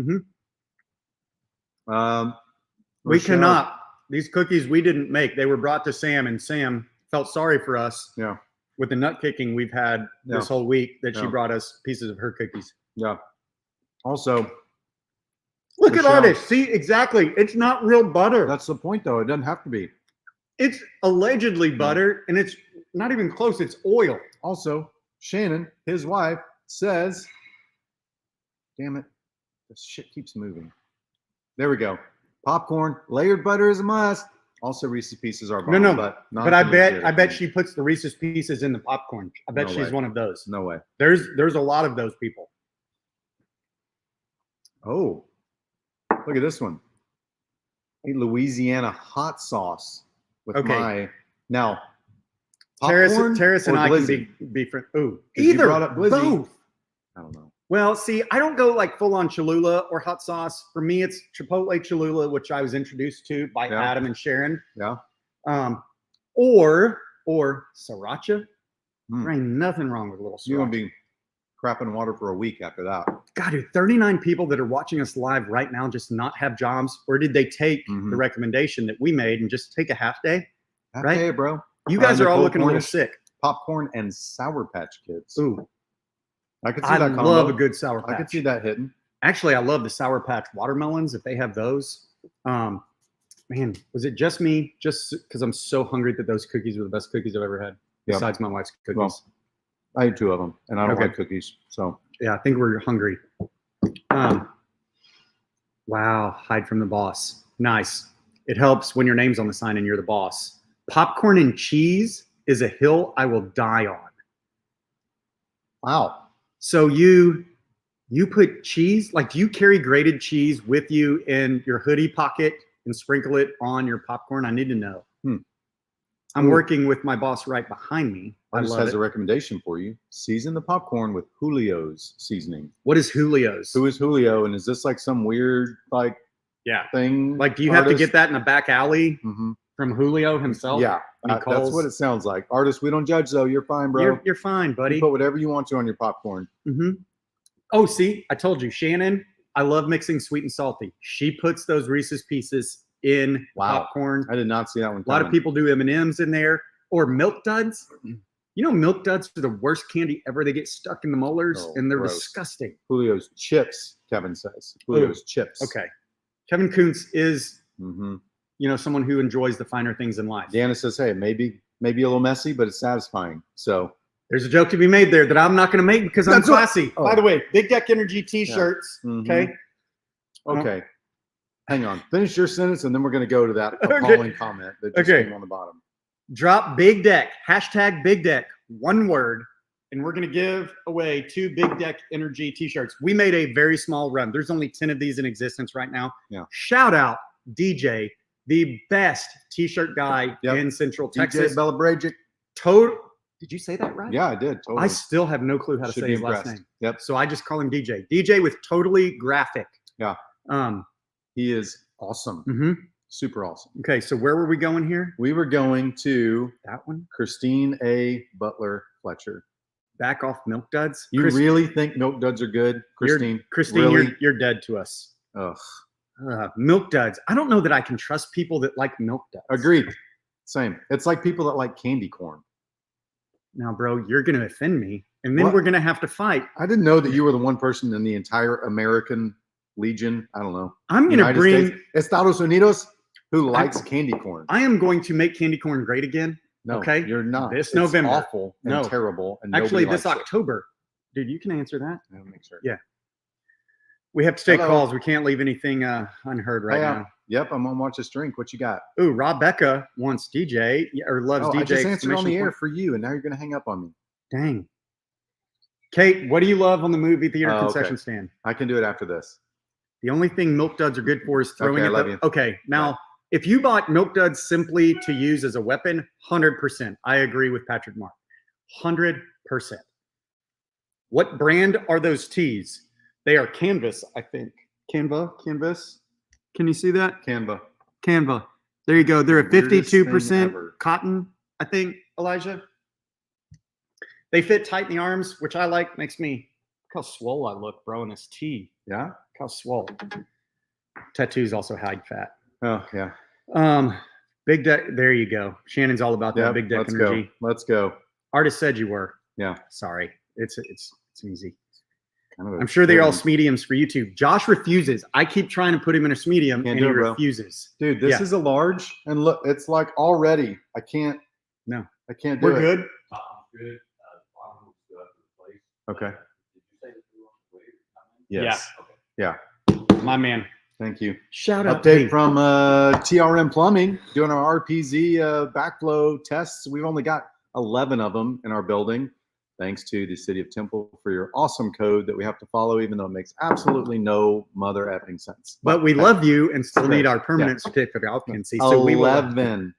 Speaker 2: We
Speaker 1: Rochelle,
Speaker 2: cannot. These cookies we didn't make. They were brought to Sam, and Sam felt sorry for us
Speaker 1: Yeah,
Speaker 2: with the nut kicking we've had
Speaker 1: Yeah.
Speaker 2: this whole week that she
Speaker 1: Yeah.
Speaker 2: brought us pieces of her cookies.
Speaker 1: yeah. Also,
Speaker 2: Look at all
Speaker 1: Rochelle.
Speaker 2: this. See, exactly. It's not real butter.
Speaker 1: that's the point, though. It doesn't have to be.
Speaker 2: It's allegedly butter, and it's not even close. It's oil.
Speaker 1: Also, Shannon, his wife, says, "Damn it, this shit keeps moving." There we go. Popcorn, layered butter is a must. Also, Reese's Pieces are bomb,
Speaker 2: No,
Speaker 1: but not
Speaker 2: But I
Speaker 1: the
Speaker 2: bet
Speaker 1: legitimate.
Speaker 2: she puts the Reese's Pieces in the popcorn. I bet
Speaker 1: No
Speaker 2: she's
Speaker 1: way.
Speaker 2: one of those.
Speaker 1: No way.
Speaker 2: There's a lot of those people.
Speaker 1: Oh, look at this one. A Louisiana hot sauce with
Speaker 2: Okay.
Speaker 1: my now.
Speaker 2: Terrace
Speaker 1: popcorn
Speaker 2: and
Speaker 1: or
Speaker 2: I
Speaker 1: glizzy?
Speaker 2: can be friends. Ooh,
Speaker 1: 'Cause you
Speaker 2: either
Speaker 1: brought up glizzy.
Speaker 2: both.
Speaker 1: I don't know.
Speaker 2: Well, see, I don't go like full on Cholula or hot sauce. For me, it's Chipotle Cholula, which I was introduced to by
Speaker 1: Yeah.
Speaker 2: Adam and Sharon.
Speaker 1: Yeah.
Speaker 2: Or or sriracha.
Speaker 1: Mm.
Speaker 2: There ain't nothing wrong with a little
Speaker 1: You're
Speaker 2: sriracha.
Speaker 1: gonna be crapping water for a week after that.
Speaker 2: God, do 39 people that are watching us live right now just not have jobs? Or did they take
Speaker 1: Mhm.
Speaker 2: the recommendation that we made and just take a half day? Right?
Speaker 1: Hey, bro.
Speaker 2: You guys are all
Speaker 1: Nicole
Speaker 2: looking a little
Speaker 1: Cornish,
Speaker 2: sick.
Speaker 1: Popcorn and Sour Patch Kids.
Speaker 2: Ooh,
Speaker 1: I could see
Speaker 2: I
Speaker 1: that combo.
Speaker 2: love a good Sour
Speaker 1: I could
Speaker 2: Patch.
Speaker 1: see that hitting.
Speaker 2: Actually, I love the Sour Patch watermelons if they have those. Man, was it just me? Just because I'm so hungry that those cookies were the best cookies I've ever had,
Speaker 1: Yep.
Speaker 2: besides my wife's cookies.
Speaker 1: Well, I ate 2 of them, and I don't
Speaker 2: Okay.
Speaker 1: like cookies. So
Speaker 2: Yeah, I think we're hungry. Wow, hide from the boss. Nice. It helps when your name's on the sign and you're the boss. Popcorn and cheese is a hill I will die on.
Speaker 1: wow.
Speaker 2: So you put cheese, like do you carry grated cheese with you in your hoodie pocket and sprinkle it on your popcorn? I need to know. I'm
Speaker 1: Ooh.
Speaker 2: working with my boss right behind me. I
Speaker 1: Artist
Speaker 2: love
Speaker 1: has
Speaker 2: it.
Speaker 1: a recommendation for you. Season the popcorn with Julio's seasoning.
Speaker 2: What is Julio's?
Speaker 1: Who is Julio? And is this like some weird like
Speaker 2: Yeah.
Speaker 1: thing?
Speaker 2: Like, do you have to
Speaker 1: artist?
Speaker 2: get that in a back alley
Speaker 1: Mm-hmm.
Speaker 2: from Julio himself?
Speaker 1: Yeah,
Speaker 2: And he
Speaker 1: that's
Speaker 2: calls-
Speaker 1: what it sounds like. Artists, we don't judge though. You're fine, bro.
Speaker 2: You're fine, buddy.
Speaker 1: You put whatever you want to on your popcorn.
Speaker 2: Mm-hmm. Oh, see, I told you, Shannon. I love mixing sweet and salty. She puts those Reese's Pieces in
Speaker 1: Wow.
Speaker 2: popcorn.
Speaker 1: I did not see that one.
Speaker 2: A lot of people do M&Ms in there or Milk Duds. You know, Milk Duds are the worst candy ever. They get stuck in the molars
Speaker 1: Oh,
Speaker 2: and they're
Speaker 1: gross.
Speaker 2: disgusting.
Speaker 1: Julio's chips. Kevin says Julio's chips.
Speaker 2: Okay. Kevin Kuntz is,
Speaker 1: Mm-hmm.
Speaker 2: you know, someone who enjoys the finer things in life.
Speaker 1: Deanna says, "Hey, maybe a little messy, but it's satisfying." So
Speaker 2: There's a joke to be made there that I'm not going to make because I'm
Speaker 1: That's what-
Speaker 2: classy.
Speaker 1: Oh.
Speaker 2: By the way, Big Deck Energy T-shirts.
Speaker 1: Mhm.
Speaker 2: Okay.
Speaker 1: okay, hang on. Finish your sentence, and then we're going to go to that
Speaker 2: Okay.
Speaker 1: appalling comment that just
Speaker 2: Okay.
Speaker 1: came on the bottom.
Speaker 2: Drop Big Deck, hashtag Big Deck, one word, and we're going to give away 2 Big Deck Energy T-shirts. We made a very small run. There's only 10 of these in existence right now.
Speaker 1: Yeah.
Speaker 2: Shout out DJ, the best T-shirt guy
Speaker 1: Yep.
Speaker 2: in Central
Speaker 1: DJ
Speaker 2: Texas.
Speaker 1: Bella Bragic.
Speaker 2: Did you say that right?
Speaker 1: Yeah, I did. Totally.
Speaker 2: I still have no clue how to
Speaker 1: Should
Speaker 2: say
Speaker 1: be
Speaker 2: his last
Speaker 1: impressed.
Speaker 2: name.
Speaker 1: Yep.
Speaker 2: So I just call him DJ. DJ with totally graphic.
Speaker 1: Yeah. He is awesome.
Speaker 2: Mhm.
Speaker 1: Super awesome.
Speaker 2: Okay, so where were we going here?
Speaker 1: We were going to
Speaker 2: That one?
Speaker 1: Christine A. Butler Fletcher.
Speaker 2: Back off Milk Duds?
Speaker 1: You really think Milk Duds are good, Christine?
Speaker 2: Christine,
Speaker 1: really?
Speaker 2: you're dead to us.
Speaker 1: Ugh.
Speaker 2: Milk Duds. I don't know that I can trust people that like Milk Duds.
Speaker 1: Agreed. Same. It's like people that like candy corn.
Speaker 2: Now, bro, you're going to offend me, and then
Speaker 1: What?
Speaker 2: we're going to have to fight.
Speaker 1: I didn't know that you were the one person in the entire American Legion. I don't know.
Speaker 2: I'm going to
Speaker 1: United
Speaker 2: bring.
Speaker 1: States, Estados Unidos, who likes candy corn.
Speaker 2: I am going to make candy corn great again.
Speaker 1: No,
Speaker 2: okay.
Speaker 1: you're not.
Speaker 2: This
Speaker 1: It's
Speaker 2: November.
Speaker 1: awful and
Speaker 2: No.
Speaker 1: terrible. And
Speaker 2: Actually,
Speaker 1: nobody
Speaker 2: this
Speaker 1: likes it.
Speaker 2: October. Dude, you can answer that.
Speaker 1: I'll make sure.
Speaker 2: Yeah. We have to take
Speaker 1: Hello.
Speaker 2: calls. We can't leave anything unheard right
Speaker 1: Hey,
Speaker 2: now.
Speaker 1: Yep, I'm gonna watch this drink. What you got?
Speaker 2: Ooh, Rob Becca wants DJ or loves
Speaker 1: Oh,
Speaker 2: DJ.
Speaker 1: I just answered on the
Speaker 2: exclamation
Speaker 1: air
Speaker 2: point.
Speaker 1: for you, and now you're gonna hang up on me.
Speaker 2: Dang. Kate, what do you love on the movie theater
Speaker 1: Oh, okay.
Speaker 2: concession stand?
Speaker 1: I can do it after this.
Speaker 2: The only thing Milk Duds are good for is throwing
Speaker 1: Okay, I
Speaker 2: it.
Speaker 1: love you.
Speaker 2: Okay, now if you bought Milk Duds simply to use as a weapon, 100%. I agree with Patrick Mark. 100%. What brand are those tees? They are Canvas, I think. Canvas. Can you see that?
Speaker 1: Canva.
Speaker 2: Canva. There you go. They're a
Speaker 1: Weirdest thing
Speaker 2: 52%
Speaker 1: ever.
Speaker 2: cotton, I think, Elijah. They fit tight in the arms, which I like. Makes me look how swole I look, bro, in this tee.
Speaker 1: Yeah.
Speaker 2: Look how swole. Tattoos also hide fat.
Speaker 1: Oh yeah.
Speaker 2: Big Deck. There you go. Shannon's all about that
Speaker 1: Yeah.
Speaker 2: Big Deck
Speaker 1: Let's
Speaker 2: energy.
Speaker 1: go. Let's go.
Speaker 2: Artist said you were.
Speaker 1: Yeah.
Speaker 2: Sorry. It's easy.
Speaker 1: Kind of a
Speaker 2: I'm sure they're all
Speaker 1: scary-
Speaker 2: mediums for YouTube. Josh refuses. I keep trying to put him in a medium
Speaker 1: Can't
Speaker 2: and
Speaker 1: do
Speaker 2: he
Speaker 1: it, bro.
Speaker 2: refuses.
Speaker 1: Dude, this
Speaker 2: Yeah.
Speaker 1: is a large, and look, it's like already. I can't.
Speaker 2: No.
Speaker 1: I can't do
Speaker 2: We're
Speaker 1: it.
Speaker 2: good.
Speaker 4: Good. Bottom looks good for the place.
Speaker 1: Okay.
Speaker 4: Did you say that you want to wait or comment?
Speaker 1: Yes.
Speaker 4: Okay.
Speaker 2: My man.
Speaker 1: Thank you.
Speaker 2: Shout out
Speaker 1: Update
Speaker 2: hey,
Speaker 1: from TRM Plumbing doing our RPZ backflow tests. We've only got 11 of them in our building. Thanks to the City of Temple for your awesome code that we have to follow, even though it makes absolutely no mother effing sense.
Speaker 2: But we love you and still
Speaker 1: Okay.
Speaker 2: need our permanent certificate of occupancy. So we will
Speaker 1: 11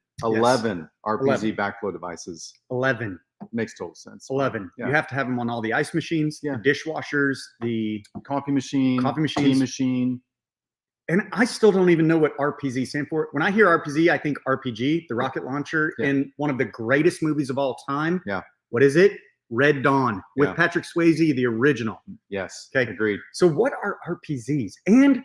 Speaker 1: RPZ backflow devices.
Speaker 2: 11.
Speaker 1: Makes total sense.
Speaker 2: 11.
Speaker 1: Yeah.
Speaker 2: You have to have them on all the ice machines,
Speaker 1: Yeah.
Speaker 2: the dishwashers, the
Speaker 1: Coffee machine,
Speaker 2: Coffee
Speaker 1: tea
Speaker 2: machines.
Speaker 1: machine.
Speaker 2: And I still don't even know what RPZ stand for. When I hear RPZ, I think RPG, the rocket launcher,
Speaker 1: Yeah.
Speaker 2: in one of the greatest movies of all time.
Speaker 1: Yeah.
Speaker 2: What is it? Red Dawn with
Speaker 1: Yeah.
Speaker 2: Patrick Swayze, the original.
Speaker 1: Yes.
Speaker 2: Okay.
Speaker 1: Agreed.
Speaker 2: So what are RPZs? And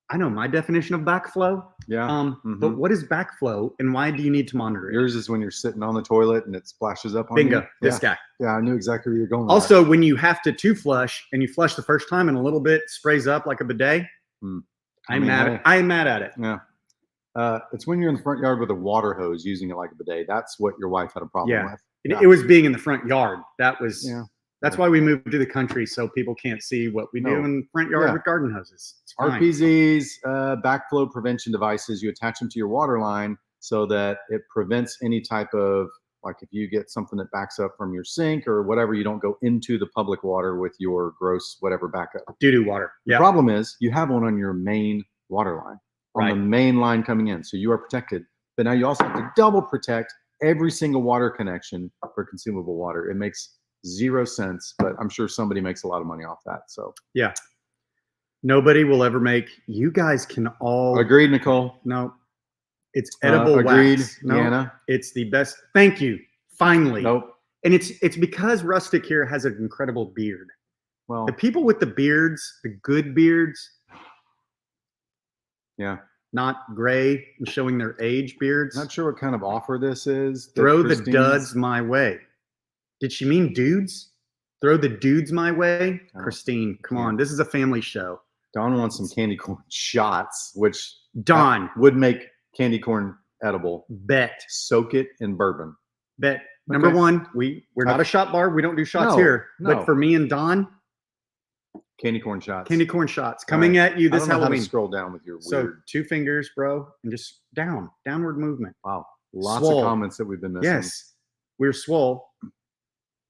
Speaker 2: I know my definition of backflow.
Speaker 1: Yeah.
Speaker 2: But what is backflow and why do you need to monitor it?
Speaker 1: Yours is when you're sitting on the toilet and it splashes up on
Speaker 2: Bingo,
Speaker 1: you.
Speaker 2: this guy.
Speaker 1: Yeah, I knew exactly where you're going. with
Speaker 2: Also, when you have to flush and you flush the first time and a little bit sprays up like a bidet,
Speaker 1: Hmm.
Speaker 2: I'm
Speaker 1: mean,
Speaker 2: mad.
Speaker 1: hey.
Speaker 2: I'm mad at it.
Speaker 1: that. Yeah. It's when you're in the front yard with a water hose using it like a bidet. That's what your wife had a problem
Speaker 2: Yeah.
Speaker 1: with.
Speaker 2: It was being in the front yard. That was.
Speaker 1: Yeah.
Speaker 2: That's why we moved to the country so people can't see what we do
Speaker 1: No.
Speaker 2: in the front yard
Speaker 1: Yeah.
Speaker 2: with garden hoses. It's fine.
Speaker 1: RPZs, backflow prevention devices. You attach them to your water line so that it prevents any type of, like if you get something that backs up from your sink or whatever, you don't go into the public water with your gross whatever backup.
Speaker 2: Doo-doo water.
Speaker 1: The
Speaker 2: Yeah.
Speaker 1: problem is you have one on your main water line, on the
Speaker 2: Right.
Speaker 1: main line coming in. So you are protected. But now you also have to double protect every single water connection for consumable water. It makes zero sense, but I'm sure somebody makes a lot of money off that. So
Speaker 2: Nobody will ever make. You guys can all.
Speaker 1: agreed, Nicole.
Speaker 2: No. It's edible
Speaker 1: agreed,
Speaker 2: wax. No,
Speaker 1: Deanna.
Speaker 2: it's the best. Thank you. Finally.
Speaker 1: Nope.
Speaker 2: And it's because Rustic here has an incredible beard.
Speaker 1: Well,
Speaker 2: The people with the beards, the good beards,
Speaker 1: yeah.
Speaker 2: not gray and showing their age beards.
Speaker 1: Not sure what kind of offer this is. that
Speaker 2: Throw the
Speaker 1: Christine's-
Speaker 2: duds my way. Did she mean dudes? Throw the dudes my way?
Speaker 1: Oh,
Speaker 2: Christine, come
Speaker 1: yeah.
Speaker 2: on. This is a family show.
Speaker 1: Don wants some candy corn shots, which
Speaker 2: Don,
Speaker 1: would make candy corn edible.
Speaker 2: bet.
Speaker 1: Soak it in bourbon.
Speaker 2: Bet. Number
Speaker 1: Okay.
Speaker 2: one, we're not a shot bar. We don't do shots
Speaker 1: No,
Speaker 2: here.
Speaker 1: no.
Speaker 2: But for me and Don,
Speaker 1: Candy corn shots.
Speaker 2: candy corn shots coming at you
Speaker 1: I
Speaker 2: this
Speaker 1: don't know how to
Speaker 2: Halloween.
Speaker 1: scroll down with your
Speaker 2: So
Speaker 1: weird.
Speaker 2: 2 fingers, bro, and just downward movement.
Speaker 1: Wow. Lots
Speaker 2: Swole.
Speaker 1: of comments that we've been missing.
Speaker 2: Yes, we're swole.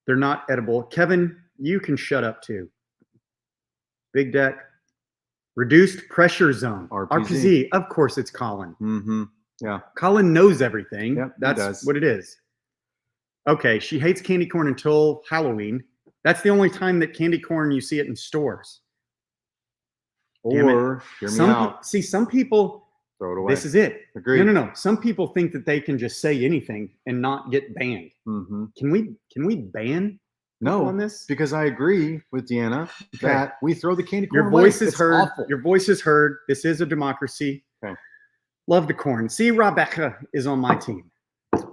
Speaker 2: They're not edible. Kevin, you can shut up too. Big deck. Reduced pressure zone.
Speaker 1: RPZ.
Speaker 2: Of course, it's Colin.
Speaker 1: Mm-hmm. Yeah.
Speaker 2: Colin knows everything.
Speaker 1: Yep, he
Speaker 2: That's
Speaker 1: does.
Speaker 2: what it is. Okay, she hates candy corn until Halloween. That's the only time that candy corn you see it in stores. Damn it.
Speaker 1: Or hear me out.
Speaker 2: Some people.
Speaker 1: Throw it away.
Speaker 2: This is it.
Speaker 1: Agreed.
Speaker 2: No. Some people think that they can just say anything and not get banned.
Speaker 1: Mm-hmm.
Speaker 2: Can we ban people on
Speaker 1: No,
Speaker 2: this?
Speaker 1: because I agree with Deanna
Speaker 2: Okay.
Speaker 1: that we throw the candy corn
Speaker 2: Your
Speaker 1: away.
Speaker 2: voice is
Speaker 1: It's
Speaker 2: heard.
Speaker 1: awful.
Speaker 2: Your voice is heard. This is a democracy.
Speaker 1: Okay.
Speaker 2: Love the corn. See, Rebecca is on my team.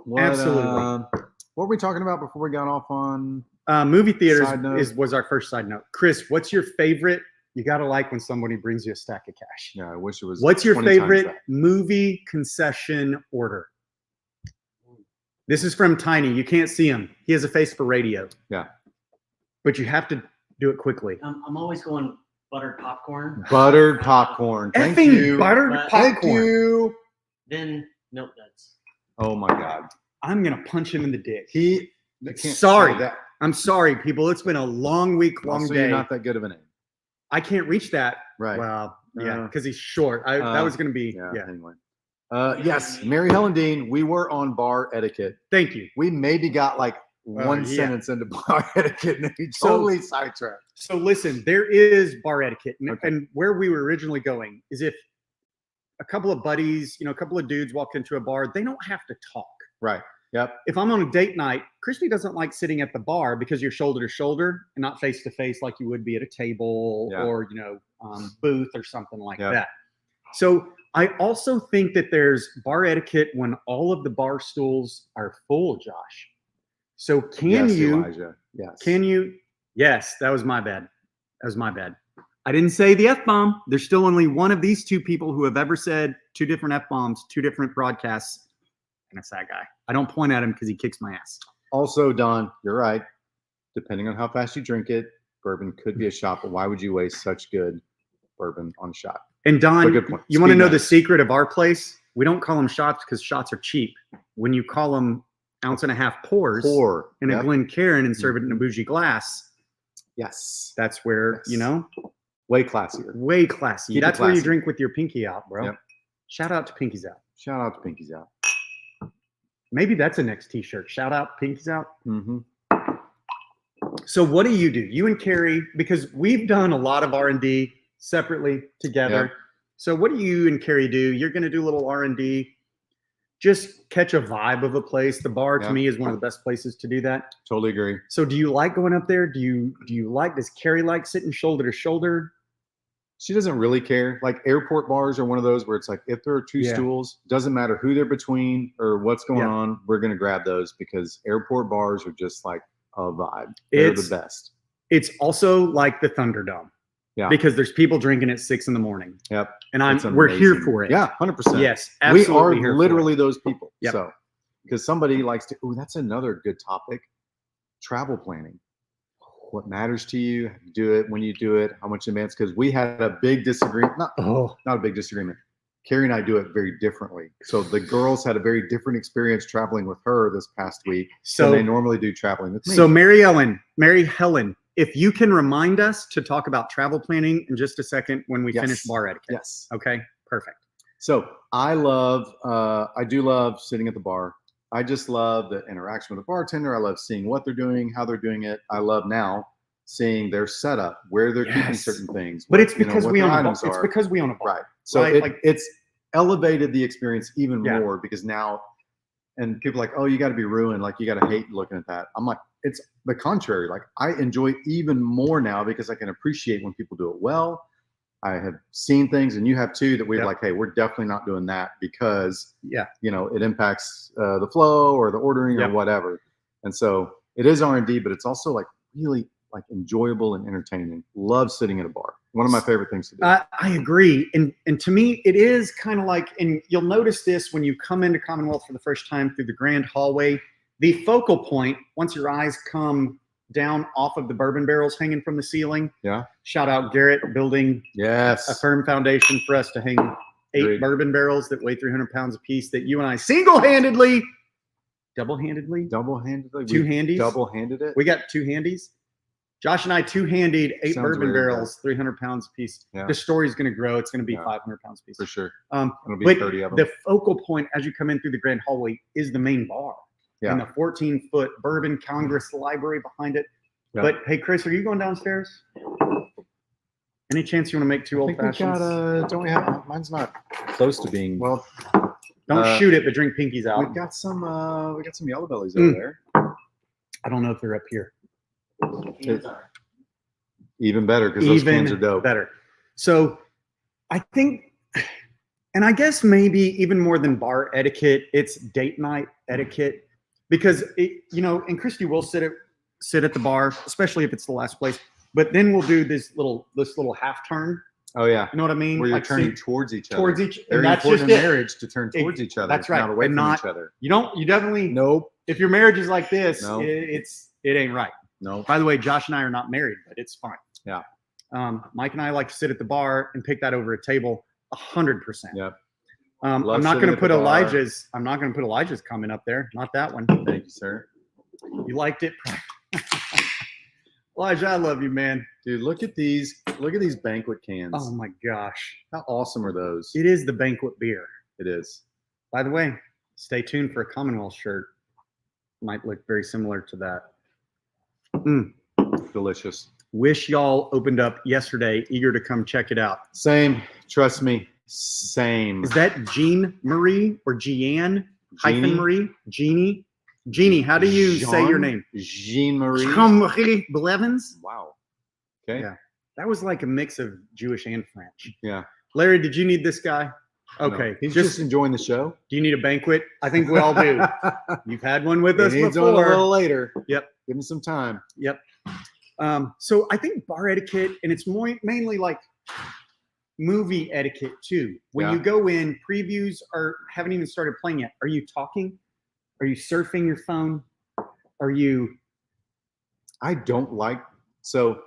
Speaker 1: What,
Speaker 2: Absolutely.
Speaker 1: What were we talking about before we got off on?
Speaker 2: Movie theaters
Speaker 1: Side note.
Speaker 2: was our first side note. Chris, what's your favorite? You gotta like when somebody brings you a stack of cash.
Speaker 1: Yeah, I wish it was.
Speaker 2: What's your
Speaker 1: 20 times
Speaker 2: favorite
Speaker 1: that.
Speaker 2: movie concession order? This is from Tiny. You can't see him. He has a face for radio.
Speaker 1: Yeah.
Speaker 2: But you have to do it quickly.
Speaker 5: I'm always going buttered popcorn.
Speaker 1: Buttered popcorn. Thank
Speaker 2: Effing
Speaker 1: you.
Speaker 2: buttered
Speaker 5: But-
Speaker 1: Thank
Speaker 2: popcorn.
Speaker 1: you.
Speaker 5: Then milk duds.
Speaker 1: Oh my God.
Speaker 2: I'm gonna punch him in the dick.
Speaker 1: He. I can't say
Speaker 2: Sorry.
Speaker 1: that.
Speaker 2: I'm sorry, people. It's been a long week, long
Speaker 1: Also,
Speaker 2: day.
Speaker 1: you're not that good of a name.
Speaker 2: I can't reach that.
Speaker 1: Right.
Speaker 2: Well, yeah,
Speaker 1: Uh,
Speaker 2: because he's short. That was gonna be.
Speaker 1: Yeah.
Speaker 2: Yeah.
Speaker 1: Anyway. Yes, Mary Helen Dean. We were on bar etiquette.
Speaker 2: Thank you.
Speaker 1: We maybe got like one
Speaker 2: yeah.
Speaker 1: sentence into bar etiquette, and we
Speaker 2: So-
Speaker 1: totally sidetracked.
Speaker 2: So listen, there is bar etiquette, and,
Speaker 1: Okay.
Speaker 2: and where we were originally going is if a couple of buddies, a couple of dudes walk into a bar, they don't have to talk.
Speaker 1: Right. Yep.
Speaker 2: If I'm on a date night, Christy doesn't like sitting at the bar because you're shoulder to shoulder and not face to face like you would be at a table
Speaker 1: Yeah.
Speaker 2: or booth or something like
Speaker 1: Yep.
Speaker 2: that. So I also think that there's bar etiquette when all of the bar stools are full, Josh. So
Speaker 1: Yes, Elijah. Yes.
Speaker 2: Yes, that was my bad. That was my bad. I didn't say the F-bomb. There's still only one of these two people who have ever said 2 different F-bombs, 2 different broadcasts, and it's that guy. I don't point at him because he kicks my ass.
Speaker 1: Also, Don, you're right. Depending on how fast you drink it, bourbon could be a shot, but why would you waste such good bourbon on a shot?
Speaker 2: And
Speaker 1: But
Speaker 2: Don,
Speaker 1: good point.
Speaker 2: you want to
Speaker 1: Speed
Speaker 2: know
Speaker 1: night.
Speaker 2: the secret of our place? We don't call them shots because shots are cheap. When you call them 1.5 ounce pours
Speaker 1: Pour.
Speaker 2: in a
Speaker 1: Yep.
Speaker 2: Glencairn and serve it in a bougie glass,
Speaker 1: Yes.
Speaker 2: that's where,
Speaker 1: Yes. Way classier.
Speaker 2: way classy.
Speaker 1: Keep it
Speaker 2: That's where you
Speaker 1: classy.
Speaker 2: drink with your pinky out, bro.
Speaker 1: Yep.
Speaker 2: Shout out to Pinkies Out.
Speaker 1: Shout out to Pinkies Out.
Speaker 2: Maybe that's a next t-shirt. Shout out Pinkies Out.
Speaker 1: Mm-hmm.
Speaker 2: So what do? You and Carrie, because we've done a lot of R&D separately together. So what do you and Carrie do? You're going to do a little R&D. Just catch a vibe of a place. The bar to
Speaker 1: Yeah.
Speaker 2: me is one of the best places to do that.
Speaker 1: Totally agree.
Speaker 2: So do you like going up there? Does Carrie like sitting shoulder to shoulder?
Speaker 1: She doesn't really care. Like airport bars are one of those where it's like, if there are two
Speaker 2: Yeah.
Speaker 1: stools, doesn't matter who they're between or what's going
Speaker 2: Yeah.
Speaker 1: on, we're going to grab those because airport bars are just like a vibe. They're
Speaker 2: It's-
Speaker 1: the best.
Speaker 2: It's also like the Thunderdome.
Speaker 1: Yeah.
Speaker 2: Because there's people drinking at 6 in the morning.
Speaker 1: Yep.
Speaker 2: And
Speaker 1: It's
Speaker 2: we're here
Speaker 1: amazing.
Speaker 2: for it.
Speaker 1: Yeah, 100%.
Speaker 2: Yes,
Speaker 1: We
Speaker 2: absolutely
Speaker 1: are
Speaker 2: here for
Speaker 1: literally
Speaker 2: it.
Speaker 1: those people.
Speaker 2: Yep.
Speaker 1: So, because somebody likes to, oh, that's another good topic. Travel planning. What matters to you? Do it when you do it. How much in advance? Because we had a big disagreement. Not a big disagreement. Carrie and I do it very differently. So the girls had a very different experience traveling with her this past week than they
Speaker 2: So
Speaker 1: normally do traveling with me.
Speaker 2: so Mary Helen, if you can remind us to talk about travel planning in just a second when we
Speaker 1: Yes.
Speaker 2: finish bar etiquette.
Speaker 1: Yes.
Speaker 2: Okay, perfect.
Speaker 1: So I do love sitting at the bar. I just love the interaction with the bartender. I love seeing what they're doing, how they're doing it. I love now seeing their setup, where they're keeping
Speaker 2: Yes.
Speaker 1: certain things.
Speaker 2: But
Speaker 1: what-
Speaker 2: it's because
Speaker 1: what
Speaker 2: we
Speaker 1: their
Speaker 2: own a bar.
Speaker 1: items
Speaker 2: It's
Speaker 1: are.
Speaker 2: because we own a bar.
Speaker 1: Right. So
Speaker 2: Right,
Speaker 1: it's elevated the experience even
Speaker 2: Yeah.
Speaker 1: more because now, and people are like, oh, you got to be ruined. Like you got to hate looking at that. I'm like, it's the contrary. Like I enjoy even more now because I can appreciate when people do it well. I have seen things, and you have too, that we're
Speaker 2: Yep.
Speaker 1: like, hey, we're definitely not doing that because
Speaker 2: Yeah.
Speaker 1: it impacts the flow or the ordering
Speaker 2: Yep.
Speaker 1: or whatever. And so it is R&D, but it's also like really like enjoyable and entertaining. Love sitting at a bar. One of my favorite things to do.
Speaker 2: I agree. And to me, it is kind of like, and you'll notice this when you come into Commonwealth for the first time through the grand hallway, the focal point, once your eyes come down off of the bourbon barrels hanging from the ceiling.
Speaker 1: Yeah.
Speaker 2: Shout out Garrett building a
Speaker 1: Yes.
Speaker 2: firm foundation for us to hang 8
Speaker 1: Agreed.
Speaker 2: bourbon barrels that weigh 300 pounds apiece that you and I single-handedly, double-handedly,
Speaker 1: Double-handedly.
Speaker 2: two
Speaker 1: We
Speaker 2: handies.
Speaker 1: double-handed it.
Speaker 2: We got 2 handies. Josh and I two-handied 8
Speaker 1: Sounds
Speaker 2: bourbon
Speaker 1: weird,
Speaker 2: barrels, 300 pounds apiece.
Speaker 1: Yeah.
Speaker 2: The story's going to grow. It's going to be
Speaker 1: Yeah.
Speaker 2: 500 pounds apiece.
Speaker 1: For sure.
Speaker 2: Um,
Speaker 1: It'll be
Speaker 2: but
Speaker 1: 30 of them.
Speaker 2: the focal point as you come in through the grand hallway is the main bar.
Speaker 1: Yeah.
Speaker 2: And the 14-foot bourbon Congress library behind it.
Speaker 1: Yeah.
Speaker 2: But hey, Chris, are you going downstairs? Any chance you want to make 2
Speaker 1: I
Speaker 2: old
Speaker 1: think we
Speaker 2: fashions?
Speaker 1: got don't we have mine's not close to being
Speaker 2: Well, don't shoot it, but drink pinkies out.
Speaker 1: we've got some yellow bellies
Speaker 2: Mm.
Speaker 1: over there.
Speaker 2: I don't know if they're up here.
Speaker 5: Hands are.
Speaker 1: Even better because those
Speaker 2: Even
Speaker 1: cans are dope.
Speaker 2: better. So I think, and I guess maybe even more than bar etiquette, it's date night etiquette because and Christy will sit at the bar, especially if it's the last place. But then we'll do this little half turn.
Speaker 1: Oh yeah.
Speaker 2: You know what I mean?
Speaker 1: Where you're
Speaker 2: Like,
Speaker 1: turning
Speaker 2: see,
Speaker 1: towards each other.
Speaker 2: towards each. And
Speaker 1: Very
Speaker 2: that's
Speaker 1: important
Speaker 2: just
Speaker 1: in
Speaker 2: it.
Speaker 1: marriage to turn towards each other.
Speaker 2: That's right.
Speaker 1: Not away
Speaker 2: And
Speaker 1: from
Speaker 2: not-
Speaker 1: each other.
Speaker 2: You definitely.
Speaker 1: Nope.
Speaker 2: If your marriage is like this,
Speaker 1: No.
Speaker 2: it ain't right.
Speaker 1: No.
Speaker 2: By the way, Josh and I are not married, but it's fine.
Speaker 1: Yeah.
Speaker 2: Mike and I like to sit at the bar and pick that over a table 100%.
Speaker 1: Yep.
Speaker 2: I'm
Speaker 1: Love
Speaker 2: not
Speaker 1: sitting
Speaker 2: going to
Speaker 1: at
Speaker 2: put
Speaker 1: the bar.
Speaker 2: Elijah's comment up there. Not that one.
Speaker 1: Thank you, sir.
Speaker 2: You liked it. Elijah, I love you, man.
Speaker 1: Dude, look at these banquet cans.
Speaker 2: Oh my gosh.
Speaker 1: How awesome are those?
Speaker 2: It is the banquet beer.
Speaker 1: It is.
Speaker 2: By the way, stay tuned for a Commonwealth shirt. Might look very similar to that.
Speaker 1: Delicious.
Speaker 2: Wish y'all opened up yesterday, eager to come check it out.
Speaker 1: Same. Trust me. Same.
Speaker 2: Is that Jean Marie or Jeanne hyphen
Speaker 1: Jeannie?
Speaker 2: Marie? Jeannie? Jeannie, how do you say your
Speaker 1: Jean-
Speaker 2: name?
Speaker 1: Jean-Marie.
Speaker 2: Jean-Marie Blevins?
Speaker 1: Wow. Okay.
Speaker 2: Yeah. That was like a mix of Jewish and French.
Speaker 1: Yeah.
Speaker 2: Larry, did you need this guy? Okay.
Speaker 1: No, he's
Speaker 2: just
Speaker 1: just enjoying the show.
Speaker 2: do you need a banquet? I think we all do. You've had one with us
Speaker 1: He needs one a
Speaker 2: before.
Speaker 1: little later.
Speaker 2: Yep.
Speaker 1: Give him some time.
Speaker 2: Yep. So I think bar etiquette, and it's mainly like movie etiquette too. When
Speaker 1: Yeah.
Speaker 2: you go in, previews haven't even started playing yet. Are you talking? Are you surfing your phone? Are you?
Speaker 1: I don't like so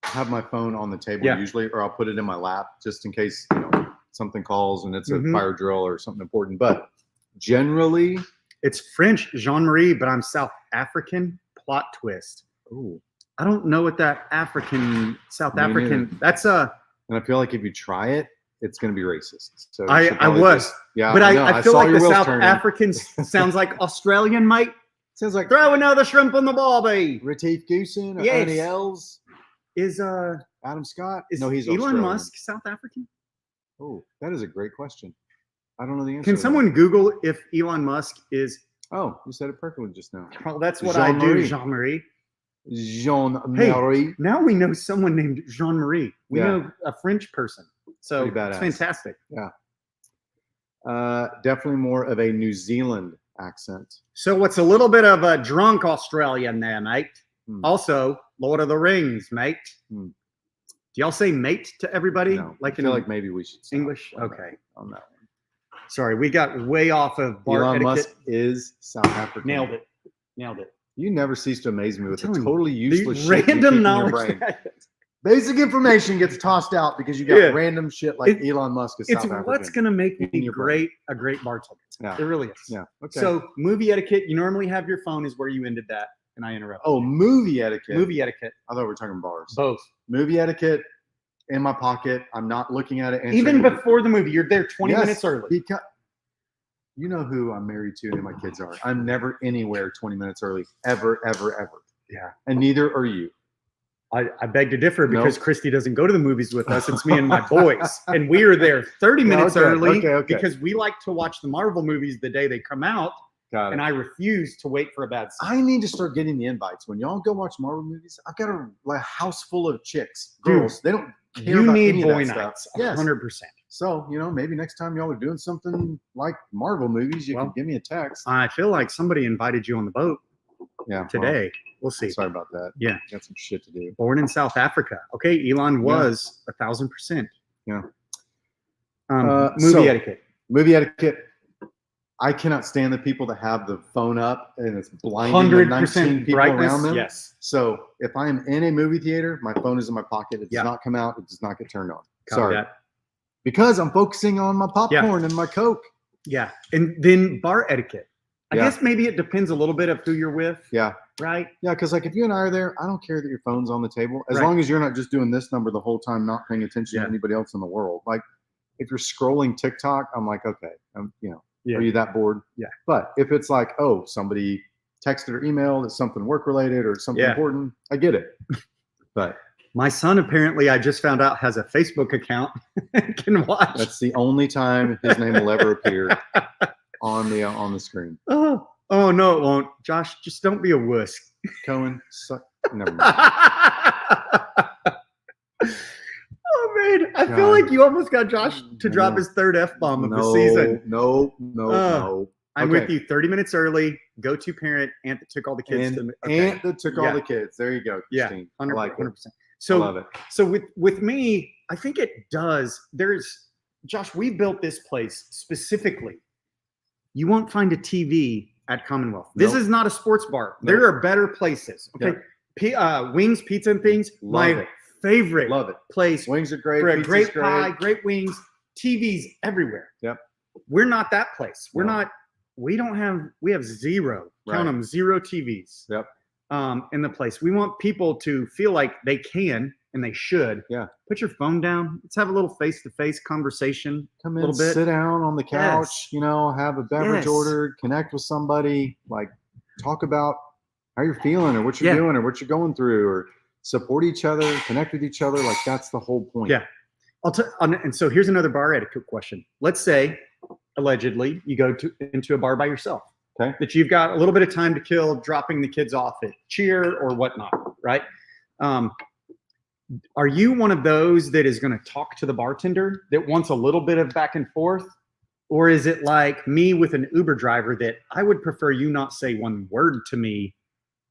Speaker 1: I have my phone on the table
Speaker 2: Yeah.
Speaker 1: usually, or I'll put it in my lap just in case something calls and it's a
Speaker 2: Mhm.
Speaker 1: fire drill or something important. But generally,
Speaker 2: It's French, Jean-Marie, but I'm South African. Plot twist.
Speaker 1: ooh,
Speaker 2: I don't know what that South
Speaker 1: Me
Speaker 2: African. That's
Speaker 1: and I feel like if you try it, it's going to be racist. So you
Speaker 2: I
Speaker 1: should probably
Speaker 2: was.
Speaker 1: just- yeah,
Speaker 2: But
Speaker 1: know.
Speaker 2: I feel
Speaker 1: saw
Speaker 2: like
Speaker 1: your
Speaker 2: the
Speaker 1: wheels
Speaker 2: South
Speaker 1: turning.
Speaker 2: African sounds like Australian, mate.
Speaker 1: Sounds like
Speaker 2: Throw another shrimp on the barbie.
Speaker 1: Retief Goosen or
Speaker 2: Yes.
Speaker 1: Ernie Els,
Speaker 2: Is
Speaker 1: Adam Scott.
Speaker 2: is
Speaker 1: No, he's
Speaker 2: Elon
Speaker 1: Australian.
Speaker 2: Musk South African?
Speaker 1: Oh, that is a great question. I don't know the answer.
Speaker 2: Can
Speaker 1: to that.
Speaker 2: someone Google if Elon Musk is?
Speaker 1: Oh, you said it perfectly just now.
Speaker 2: Well, that's what I do,
Speaker 1: Jean-Marie.
Speaker 2: Jean-Marie.
Speaker 1: Jean-Marie.
Speaker 2: Now we know someone named Jean Marie. We
Speaker 1: Yeah.
Speaker 2: know a French person. So
Speaker 1: Pretty badass.
Speaker 2: it's fantastic.
Speaker 1: Definitely more of a New Zealand accent.
Speaker 2: So what's a little bit of a drunk Australian there, mate?
Speaker 1: Hmm.
Speaker 2: Also, Lord of the Rings, mate.
Speaker 1: Hmm.
Speaker 2: Do y'all say mate to everybody?
Speaker 1: No,
Speaker 2: Like
Speaker 1: I feel
Speaker 2: in
Speaker 1: like maybe we should stop
Speaker 2: English?
Speaker 1: on that-
Speaker 2: Okay.
Speaker 1: On that
Speaker 2: Sorry, we got way off of
Speaker 1: one.
Speaker 2: bar
Speaker 1: Elon
Speaker 2: etiquette.
Speaker 1: Musk is South African.
Speaker 2: Nailed it. Nailed it.
Speaker 1: You never cease to amaze me with the
Speaker 2: telling you,
Speaker 1: totally
Speaker 2: The
Speaker 1: useless shit you keep
Speaker 2: random
Speaker 1: in your
Speaker 2: knowledge.
Speaker 1: brain.
Speaker 2: that-
Speaker 1: Basic information gets tossed out because you got
Speaker 2: Yeah.
Speaker 1: random shit like
Speaker 2: It-
Speaker 1: Elon Musk is
Speaker 2: It's
Speaker 1: South African.
Speaker 2: what's gonna make
Speaker 1: in
Speaker 2: me
Speaker 1: your brain.
Speaker 2: a great bartender.
Speaker 1: Yeah.
Speaker 2: It really is.
Speaker 1: Yeah. Okay.
Speaker 2: So movie etiquette, you normally have your phone is where you ended that, and I interrupted.
Speaker 1: oh, movie etiquette.
Speaker 2: Movie etiquette,
Speaker 1: I thought we were talking bars.
Speaker 2: both.
Speaker 1: Movie etiquette in my pocket. I'm not looking at it. answering
Speaker 2: Even
Speaker 1: it.
Speaker 2: before the movie, you're there 20
Speaker 1: Yes,
Speaker 2: minutes early.
Speaker 1: Because you know who I'm married to and who my kids are. I'm never anywhere 20 minutes early, ever, ever, ever.
Speaker 2: Yeah.
Speaker 1: And neither are you.
Speaker 2: I beg to differ because
Speaker 1: Nope.
Speaker 2: Christy doesn't go to the movies with us. It's me and my boys. And we are there 30
Speaker 1: Yeah,
Speaker 2: minutes
Speaker 1: okay,
Speaker 2: early
Speaker 1: okay.
Speaker 2: because we like to watch the Marvel movies the day they come out.
Speaker 1: Got it.
Speaker 2: And I refuse to wait for a bad scene.
Speaker 1: I need to start getting the invites. When y'all go watch Marvel movies, I've got a house full of chicks,
Speaker 2: Dude,
Speaker 1: girls. They don't care
Speaker 2: You
Speaker 1: about
Speaker 2: need
Speaker 1: any of
Speaker 2: boy
Speaker 1: that
Speaker 2: nights,
Speaker 1: stuff. Yes.
Speaker 2: 100%.
Speaker 1: So, maybe next time y'all are doing something like Marvel movies, you
Speaker 2: Well,
Speaker 1: can give me a text.
Speaker 2: I feel like somebody invited you on the boat
Speaker 1: Yeah. well,
Speaker 2: today. We'll see.
Speaker 1: sorry about that.
Speaker 2: Yeah.
Speaker 1: Got some shit to do.
Speaker 2: Born in South Africa. Okay, Elon was 1,000%.
Speaker 1: Yeah.
Speaker 2: Movie
Speaker 1: so-
Speaker 2: etiquette.
Speaker 1: Movie etiquette. I cannot stand the people that have the phone up and it's blinding the 19
Speaker 2: 100%
Speaker 1: people
Speaker 2: brightness.
Speaker 1: around them.
Speaker 2: Yes.
Speaker 1: So if I am in a movie theater, my phone is in my pocket. It does
Speaker 2: Yeah.
Speaker 1: not come out. It does not get turned on.
Speaker 2: Copy
Speaker 1: Sorry.
Speaker 2: that.
Speaker 1: Because I'm focusing on my popcorn and my Coke.
Speaker 2: Yeah. And then bar etiquette. I
Speaker 1: Yeah.
Speaker 2: guess maybe it depends a little bit of who you're with.
Speaker 1: Yeah.
Speaker 2: Right?
Speaker 1: Yeah, because like if you and I are there, I don't care that your phone's on the table. As
Speaker 2: Right.
Speaker 1: long as you're not just doing this number the whole time, not paying attention
Speaker 2: Yeah.
Speaker 1: to anybody else in the world. Like if you're scrolling TikTok, I'm like, okay,
Speaker 2: Yeah.
Speaker 1: are you that bored?
Speaker 2: Yeah.
Speaker 1: But if it's like, oh, somebody texted or emailed, it's something work related or something
Speaker 2: Yeah.
Speaker 1: important, I get it. But
Speaker 2: My son apparently, I just found out, has a Facebook account and can watch.
Speaker 1: that's the only time his name will ever appear on the screen.
Speaker 2: Oh no, it won't. Josh, just don't be a wuss.
Speaker 1: Cohen, never mind.
Speaker 2: Oh man, I feel
Speaker 1: God.
Speaker 2: like you almost got Josh to
Speaker 1: I
Speaker 2: drop
Speaker 1: know.
Speaker 2: his third F bomb of the season.
Speaker 1: No.
Speaker 2: I'm
Speaker 1: Okay.
Speaker 2: with you 30 minutes early, go-to parent, aunt that took all the kids
Speaker 1: And
Speaker 2: to okay.
Speaker 1: aunt that took all
Speaker 2: Yeah.
Speaker 1: the kids. There you go,
Speaker 2: Yeah,
Speaker 1: Christine.
Speaker 2: 100%.
Speaker 1: I like it.
Speaker 2: 100%.
Speaker 1: I love
Speaker 2: So
Speaker 1: it.
Speaker 2: with me, I think it does. Josh, we built this place specifically. You won't find a TV at Commonwealth. This
Speaker 1: Nope.
Speaker 2: is not a sports bar.
Speaker 1: Nope.
Speaker 2: There are better places. Okay. Wings, pizza, and things.
Speaker 1: Love
Speaker 2: my
Speaker 1: it.
Speaker 2: favorite
Speaker 1: Love it.
Speaker 2: place
Speaker 1: Wings are great.
Speaker 2: for a
Speaker 1: pizza's
Speaker 2: great
Speaker 1: great.
Speaker 2: pie, great wings, TVs everywhere.
Speaker 1: Yep.
Speaker 2: We're not that place. We're
Speaker 1: No.
Speaker 2: not. We have zero.
Speaker 1: Right.
Speaker 2: Count them, zero TVs.
Speaker 1: Yep.
Speaker 2: In the place. We want people to feel like they can and they should.
Speaker 1: Yeah.
Speaker 2: Put your phone down. Let's have a little face-to-face conversation.
Speaker 1: Come in,
Speaker 2: little bit.
Speaker 1: sit down on the couch,
Speaker 2: Yes.
Speaker 1: have a beverage
Speaker 2: Yes.
Speaker 1: ordered, connect with somebody, like talk about how you're feeling or what you're
Speaker 2: Yeah.
Speaker 1: doing or what you're going through or support each other, connect with each other. Like that's the whole point.
Speaker 2: Yeah. And so here's another bar etiquette question. Let's say, allegedly, you go into a bar by yourself.
Speaker 1: Okay.
Speaker 2: That you've got a little bit of time to kill, dropping the kids off at cheer or whatnot, right? Are you one of those that is going to talk to the bartender that wants a little bit of back and forth? Or is it like me with an Uber driver that I would prefer you not say one word to me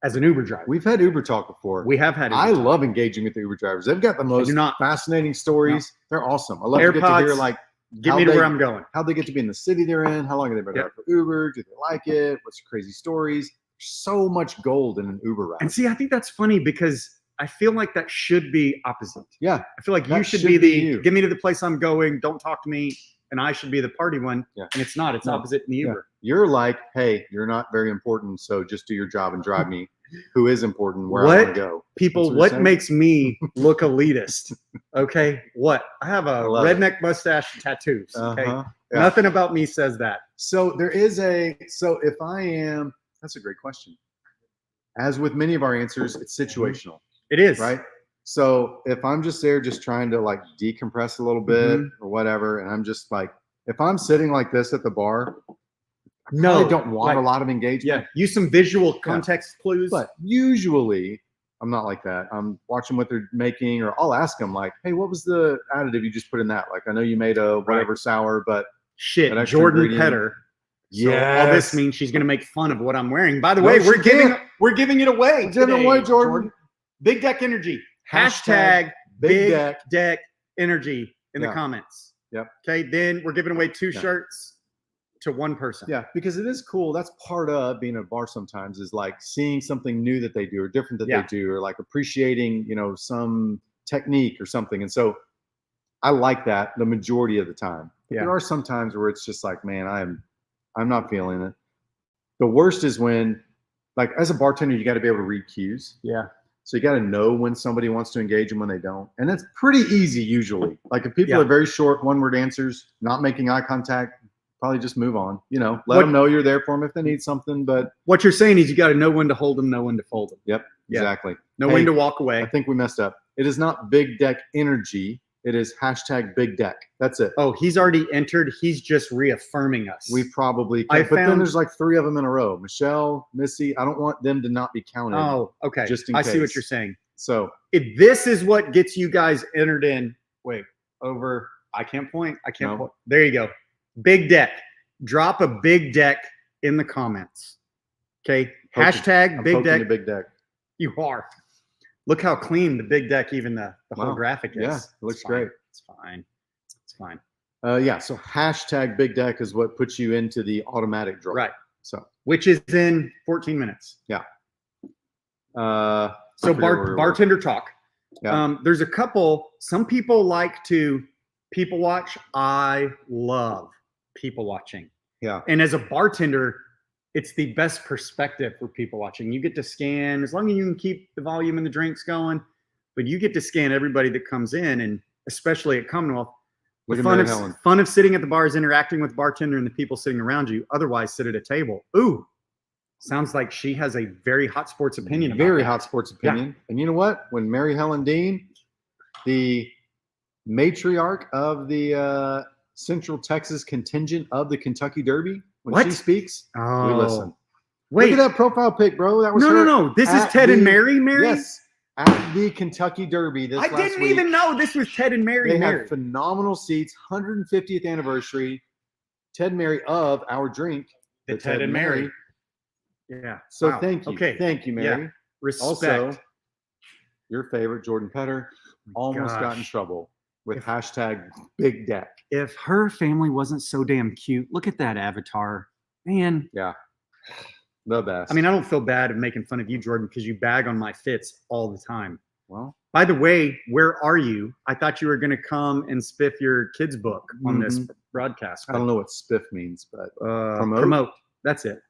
Speaker 2: as an Uber driver?
Speaker 1: We've had Uber talk before.
Speaker 2: We have had
Speaker 1: I
Speaker 2: Uber talk.
Speaker 1: love engaging with the Uber drivers. They've got the most
Speaker 2: do not.
Speaker 1: fascinating stories. They're awesome. I love to get to hear
Speaker 2: AirPods,
Speaker 1: like
Speaker 2: Get
Speaker 1: how
Speaker 2: me to
Speaker 1: they-
Speaker 2: where I'm going.
Speaker 1: how they get to be in the city they're in, how long have they been
Speaker 2: Yep.
Speaker 1: driving for Uber, do they like it, what's the crazy stories. So much gold in an Uber ride.
Speaker 2: And see, I think that's funny because I feel like that should be opposite.
Speaker 1: Yeah.
Speaker 2: I feel like you
Speaker 1: That
Speaker 2: should
Speaker 1: should
Speaker 2: be
Speaker 1: be
Speaker 2: the
Speaker 1: you.
Speaker 2: get me to the place I'm going, don't talk to me, and I should be the party one.
Speaker 1: Yeah.
Speaker 2: And it's not. It's
Speaker 1: No.
Speaker 2: opposite in the
Speaker 1: Yeah.
Speaker 2: Uber.
Speaker 1: You're like, hey, you're not very important, so just do your job and drive me. Who is important? Where I want
Speaker 2: What?
Speaker 1: to go.
Speaker 2: People,
Speaker 1: That's what you're
Speaker 2: what
Speaker 1: saying?
Speaker 2: makes me look elitist? Okay, what? I have a
Speaker 1: I love it.
Speaker 2: redneck mustache and tattoos. Okay,
Speaker 1: Uh-huh. Yeah.
Speaker 2: nothing about me says that.
Speaker 1: So if I am, that's a great question. As with many of our answers, it's situational,
Speaker 2: It is
Speaker 1: right? So if I'm just there, just trying to like decompress a little bit
Speaker 2: Mhm.
Speaker 1: or whatever, and I'm just like, if I'm sitting like this at the bar,
Speaker 2: No,
Speaker 1: I don't want
Speaker 2: like-
Speaker 1: a lot of engagement.
Speaker 2: Yeah, use some visual context clues.
Speaker 1: But usually I'm not like that. I'm watching what they're making, or I'll ask them like, hey, what was the additive you just put in that? Like, I know you made a whatever sour, but
Speaker 2: shit,
Speaker 1: an extra
Speaker 2: Jordan
Speaker 1: ingredient.
Speaker 2: Petter. So all this
Speaker 1: Yes.
Speaker 2: means she's gonna make fun of what I'm wearing. By the
Speaker 1: No,
Speaker 2: way,
Speaker 1: she
Speaker 2: we're giving
Speaker 1: can't.
Speaker 2: it away.
Speaker 1: Give it
Speaker 2: today,
Speaker 1: away, Jordan.
Speaker 2: Big Deck Energy.
Speaker 1: Hashtag
Speaker 2: Hashtag
Speaker 1: Big
Speaker 2: Big
Speaker 1: Deck.
Speaker 2: Deck Energy in the
Speaker 1: Yeah.
Speaker 2: comments.
Speaker 1: Yep.
Speaker 2: Okay, then we're giving away 2
Speaker 1: Yeah.
Speaker 2: shirts to one person.
Speaker 1: Yeah, because it is cool. That's part of being at a bar sometimes, is like seeing something new that they do or different that
Speaker 2: Yeah.
Speaker 1: they do, or like appreciating, some technique or something. And so I like that the majority of the time. But
Speaker 2: Yeah.
Speaker 1: there are some times where it's just like, man, I'm not feeling it. The worst is when, like, as a bartender, you got to be able to read cues.
Speaker 2: Yeah.
Speaker 1: So you got to know when somebody wants to engage and when they don't. And that's pretty easy usually. Like if people
Speaker 2: Yeah.
Speaker 1: are very short, one-word answers, not making eye contact, probably just move on. Let
Speaker 2: What-
Speaker 1: them know you're there for them if they need something. But
Speaker 2: What you're saying is you got to know when to hold them, know when to fold them, Yeah.
Speaker 1: exactly.
Speaker 2: know
Speaker 1: Hey,
Speaker 2: when to walk
Speaker 1: I
Speaker 2: away.
Speaker 1: think we messed up. It is not Big Deck Energy. It is hashtag Big Deck. That's it.
Speaker 2: Oh, he's already entered. He's just reaffirming us.
Speaker 1: We probably
Speaker 2: I
Speaker 1: but then
Speaker 2: found-
Speaker 1: there's like 3 of them in a row. Michelle, Missy, I don't want them to not be counted.
Speaker 2: Oh, okay.
Speaker 1: Just in
Speaker 2: I see what
Speaker 1: case.
Speaker 2: you're saying.
Speaker 1: So
Speaker 2: If this is what gets you guys entered in, wait, over. I can't point. I can't
Speaker 1: No.
Speaker 2: point. There you go. Big Deck. Drop a Big Deck in the comments. Okay.
Speaker 1: Poking-
Speaker 2: Hashtag
Speaker 1: I'm
Speaker 2: Big
Speaker 1: poking
Speaker 2: Deck.
Speaker 1: the Big Deck.
Speaker 2: You are. Look how clean the Big Deck, even the whole
Speaker 1: Wow.
Speaker 2: graphic is.
Speaker 1: Yeah, it
Speaker 2: It's
Speaker 1: looks
Speaker 2: fine.
Speaker 1: great.
Speaker 2: It's fine. It's fine.
Speaker 1: Yeah, so hashtag Big Deck is what puts you into the automatic draw.
Speaker 2: Right.
Speaker 1: So
Speaker 2: Which is in 14 minutes.
Speaker 1: I
Speaker 2: So
Speaker 1: forget where we were.
Speaker 2: bartender talk.
Speaker 1: Yeah.
Speaker 2: There's a couple. Some people like to people watch. I love people watching.
Speaker 1: Yeah.
Speaker 2: And as a bartender, it's the best perspective for people watching. You get to scan, as long as you can keep the volume and the drinks going, but you get to scan everybody that comes in, and especially at Commonwealth.
Speaker 1: Look
Speaker 2: The
Speaker 1: at
Speaker 2: fun
Speaker 1: Mary
Speaker 2: of,
Speaker 1: Helen.
Speaker 2: fun of sitting at the bar is interacting with the bartender and the people sitting around you. Otherwise, sit at a table. Ooh, sounds like she has a very hot sports opinion. About
Speaker 1: Very
Speaker 2: that.
Speaker 1: hot sports
Speaker 2: Yeah.
Speaker 1: opinion. And you know what? When Mary Helen Dean, the matriarch of the Central Texas contingent of the Kentucky Derby, when she
Speaker 2: What?
Speaker 1: speaks,
Speaker 2: Oh,
Speaker 1: we listen.
Speaker 2: Wait,
Speaker 1: Look at that profile pic, bro. That was
Speaker 2: no,
Speaker 1: her
Speaker 2: no. This is
Speaker 1: at
Speaker 2: Ted and
Speaker 1: the-
Speaker 2: Mary. Mary.
Speaker 1: Yes, at the Kentucky Derby this
Speaker 2: I
Speaker 1: last
Speaker 2: didn't
Speaker 1: week.
Speaker 2: even know this was Ted and Mary.
Speaker 1: They
Speaker 2: Mary.
Speaker 1: had phenomenal seats. 150th anniversary. Ted and Mary of our drink,
Speaker 2: The Ted and Mary. Yeah.
Speaker 1: So
Speaker 2: Wow.
Speaker 1: thank you.
Speaker 2: Okay.
Speaker 1: Thank you, Mary.
Speaker 2: Respect.
Speaker 1: Also, your favorite, Jordan Petter, almost got in
Speaker 2: gosh.
Speaker 1: trouble with
Speaker 2: If-
Speaker 1: hashtag Big Deck.
Speaker 2: If her family wasn't so damn cute, look at that avatar, man.
Speaker 1: The best.
Speaker 2: I mean, I don't feel bad of making fun of you, Jordan, because you bag on my fits all the time.
Speaker 1: well,
Speaker 2: By the way, where are you? I thought you were going to come and spiff your kids' book on this broadcast.
Speaker 1: I don't know what spiff means, but
Speaker 2: Promote.
Speaker 1: Promote?
Speaker 2: That's it.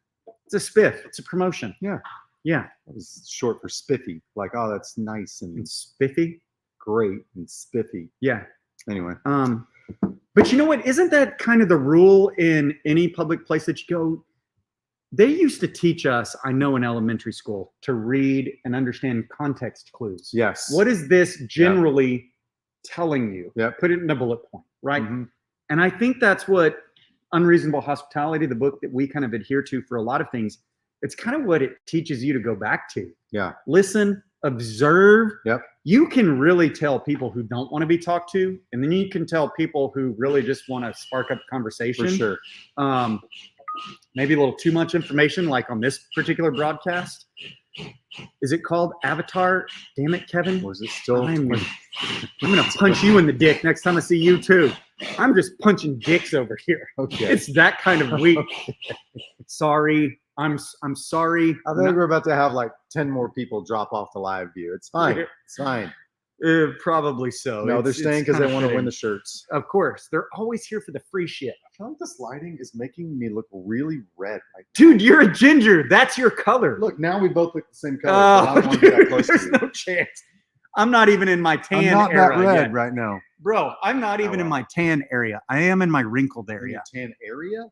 Speaker 2: It's a spiff. It's a promotion.
Speaker 1: Yeah.
Speaker 2: Yeah.
Speaker 1: it was short for spiffy. Like, oh, that's nice and
Speaker 2: And spiffy.
Speaker 1: great and spiffy.
Speaker 2: Yeah.
Speaker 1: Anyway,
Speaker 2: But you know what? Isn't that kind of the rule in any public place that you go? They used to teach us, I know in elementary school, to read and understand context clues.
Speaker 1: yes.
Speaker 2: What is this generally telling you?
Speaker 1: Yep.
Speaker 2: Put it in a bullet point, right?
Speaker 1: Mhm.
Speaker 2: And I think that's what Unreasonable Hospitality, the book that we kind of adhere to for a lot of things, it's kind of what it teaches you to go back to.
Speaker 1: Yeah.
Speaker 2: Listen, observe.
Speaker 1: Yep.
Speaker 2: You can really tell people who don't want to be talked to, and then you can tell people who really just want to spark up conversation.
Speaker 1: For sure.
Speaker 2: Maybe a little too much information, like on this particular broadcast. Is it called Avatar? Damn it, Kevin.
Speaker 1: Was it still?
Speaker 2: I'm gonna punch you in the dick next time I see you too. I'm just punching dicks over here.
Speaker 1: Okay.
Speaker 2: It's that kind of week. Sorry. I'm sorry.
Speaker 1: I think we're about to have like 10 more people drop off the live view. It's fine. It's fine.
Speaker 2: Probably so.
Speaker 1: No, they're
Speaker 2: It's
Speaker 1: staying because
Speaker 2: kinda
Speaker 1: they want to win
Speaker 2: fitting.
Speaker 1: the shirts.
Speaker 2: Of course, they're always here for the free shit.
Speaker 1: I feel like this lighting is making me look really red. Like,
Speaker 2: Dude, you're a ginger. That's your color.
Speaker 1: look, now we both look the same color. but I don't want to get that close
Speaker 2: there's
Speaker 1: to you.
Speaker 2: no chance. I'm not even in my
Speaker 1: I'm
Speaker 2: tan
Speaker 1: not
Speaker 2: era
Speaker 1: that red
Speaker 2: yet.
Speaker 1: right now.
Speaker 2: Bro, I'm not even in
Speaker 1: well.
Speaker 2: my tan area. I am in my wrinkled
Speaker 1: In
Speaker 2: area.
Speaker 1: the tan area?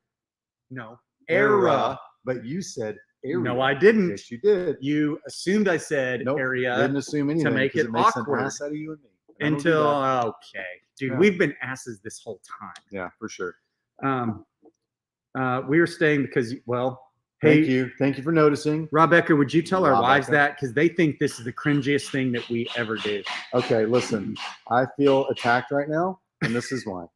Speaker 2: No.
Speaker 1: Era. But you said area.
Speaker 2: No, I didn't.
Speaker 1: Yes, you did.
Speaker 2: You assumed I said
Speaker 1: Nope,
Speaker 2: area
Speaker 1: didn't assume anything
Speaker 2: make
Speaker 1: 'cause
Speaker 2: it
Speaker 1: makes
Speaker 2: awkward
Speaker 1: an ass out of you and me. I don't do
Speaker 2: until
Speaker 1: that.
Speaker 2: okay, dude.
Speaker 1: Yeah.
Speaker 2: We've been asses this whole time.
Speaker 1: Yeah, for sure.
Speaker 2: We were staying because, well,
Speaker 1: Thank
Speaker 2: hey,
Speaker 1: you. Thank you for noticing.
Speaker 2: Rebecca, would you tell our wives
Speaker 1: Rebecca.
Speaker 2: that? Because they think this is the cringiest thing that we ever do.
Speaker 1: Okay, listen, I feel attacked right now, and this is why.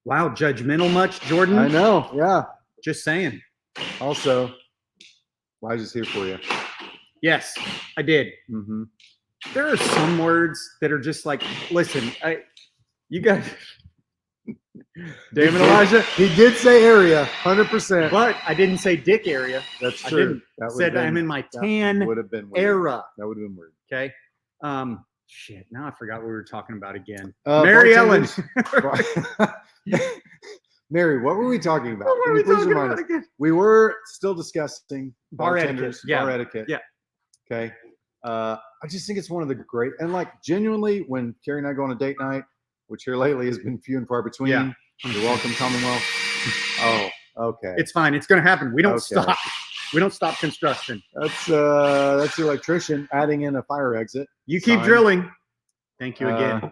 Speaker 2: Wow, judgmental much, Jordan?
Speaker 1: I know. Yeah.
Speaker 2: Just saying.
Speaker 1: Also, Elijah's here for you.
Speaker 2: Yes, I did.
Speaker 1: Mm-hmm.
Speaker 2: There are some words that are just like, listen, you guys. Damn it, Elijah.
Speaker 1: He did say area, 100%.
Speaker 2: But I didn't say dick area.
Speaker 1: That's
Speaker 2: I
Speaker 1: true.
Speaker 2: didn't.
Speaker 1: That
Speaker 2: Said
Speaker 1: would've
Speaker 2: I'm
Speaker 1: been-
Speaker 2: in my
Speaker 1: that
Speaker 2: tan
Speaker 1: would have been weird.
Speaker 2: era.
Speaker 1: That would have been weird.
Speaker 2: Okay. Shit. Now I forgot what we were talking about again.
Speaker 1: Uh,
Speaker 2: Mary Ellen.
Speaker 1: bartenders- Mary, what were we talking about?
Speaker 2: What
Speaker 1: Can
Speaker 2: were
Speaker 1: you
Speaker 2: we
Speaker 1: please
Speaker 2: talking
Speaker 1: remind
Speaker 2: about
Speaker 1: us?
Speaker 2: again?
Speaker 1: We were still discussing
Speaker 2: Bar etiquette,
Speaker 1: bartenders,
Speaker 2: yeah.
Speaker 1: bar etiquette.
Speaker 2: Yeah.
Speaker 1: Okay. I just think it's one of the great, and like genuinely, when Carrie and I go on a date night, which here lately has been few and far between.
Speaker 2: Yeah.
Speaker 1: You're welcome, Commonwealth. Oh, okay.
Speaker 2: It's fine. It's going to happen. We don't
Speaker 1: Okay.
Speaker 2: stop. We don't stop construction.
Speaker 1: That's the electrician adding in a fire exit.
Speaker 2: You keep
Speaker 1: Fine.
Speaker 2: drilling. Thank you again.
Speaker 1: Uh,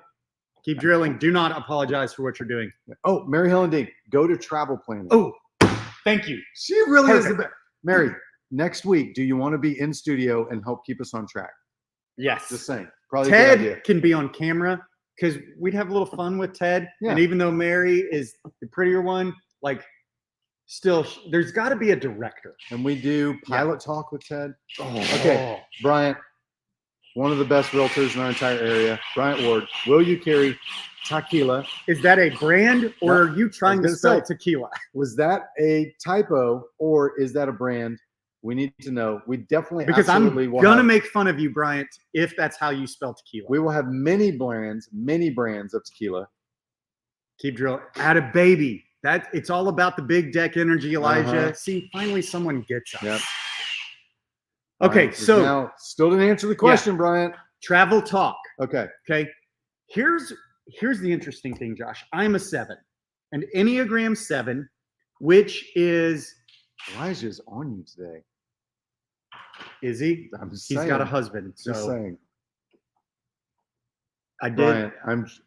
Speaker 2: Keep drilling. Do not apologize for what you're doing.
Speaker 1: Oh, Mary Helen Dean, go to travel planning.
Speaker 2: Oh, thank you.
Speaker 1: she really is the
Speaker 2: perfect.
Speaker 1: best. Mary, next week, do you want to be in studio and help keep us on track?
Speaker 2: Yes.
Speaker 1: Just saying. Probably a good idea.
Speaker 2: Ted can be on camera because we'd have a little fun with Ted.
Speaker 1: Yeah.
Speaker 2: And even though Mary is the prettier one, like, still, there's got to be a director.
Speaker 1: And we do pilot talk with Ted.
Speaker 2: Oh,
Speaker 1: Okay. Bryant, one of the best realtors in our entire area, Bryant Ward. Will you carry tequila?
Speaker 2: Is that a brand or are you trying to
Speaker 1: gonna
Speaker 2: sell
Speaker 1: say.
Speaker 2: tequila?
Speaker 1: Was that a typo or is that a brand? We need to know. We definitely
Speaker 2: Because I'm
Speaker 1: absolutely will
Speaker 2: going to
Speaker 1: have-
Speaker 2: make fun of you, Bryant, if that's how you spell tequila.
Speaker 1: We will have many brands of tequila.
Speaker 2: Keep drilling. Add a baby. That it's all about the big deck energy, Elijah.
Speaker 1: Uh-huh.
Speaker 2: See, finally someone gets us.
Speaker 1: Yep.
Speaker 2: Okay,
Speaker 1: Bryant is
Speaker 2: so
Speaker 1: now still didn't answer the question, Bryant.
Speaker 2: travel talk.
Speaker 1: Okay.
Speaker 2: Okay. Here's the interesting thing, Josh. I'm a 7. An Enneagram 7, which is
Speaker 1: Elijah's on you today.
Speaker 2: is he?
Speaker 1: I'm just
Speaker 2: He's
Speaker 1: saying.
Speaker 2: got a husband.
Speaker 1: Just
Speaker 2: So
Speaker 1: saying.
Speaker 2: I did
Speaker 1: Bryant,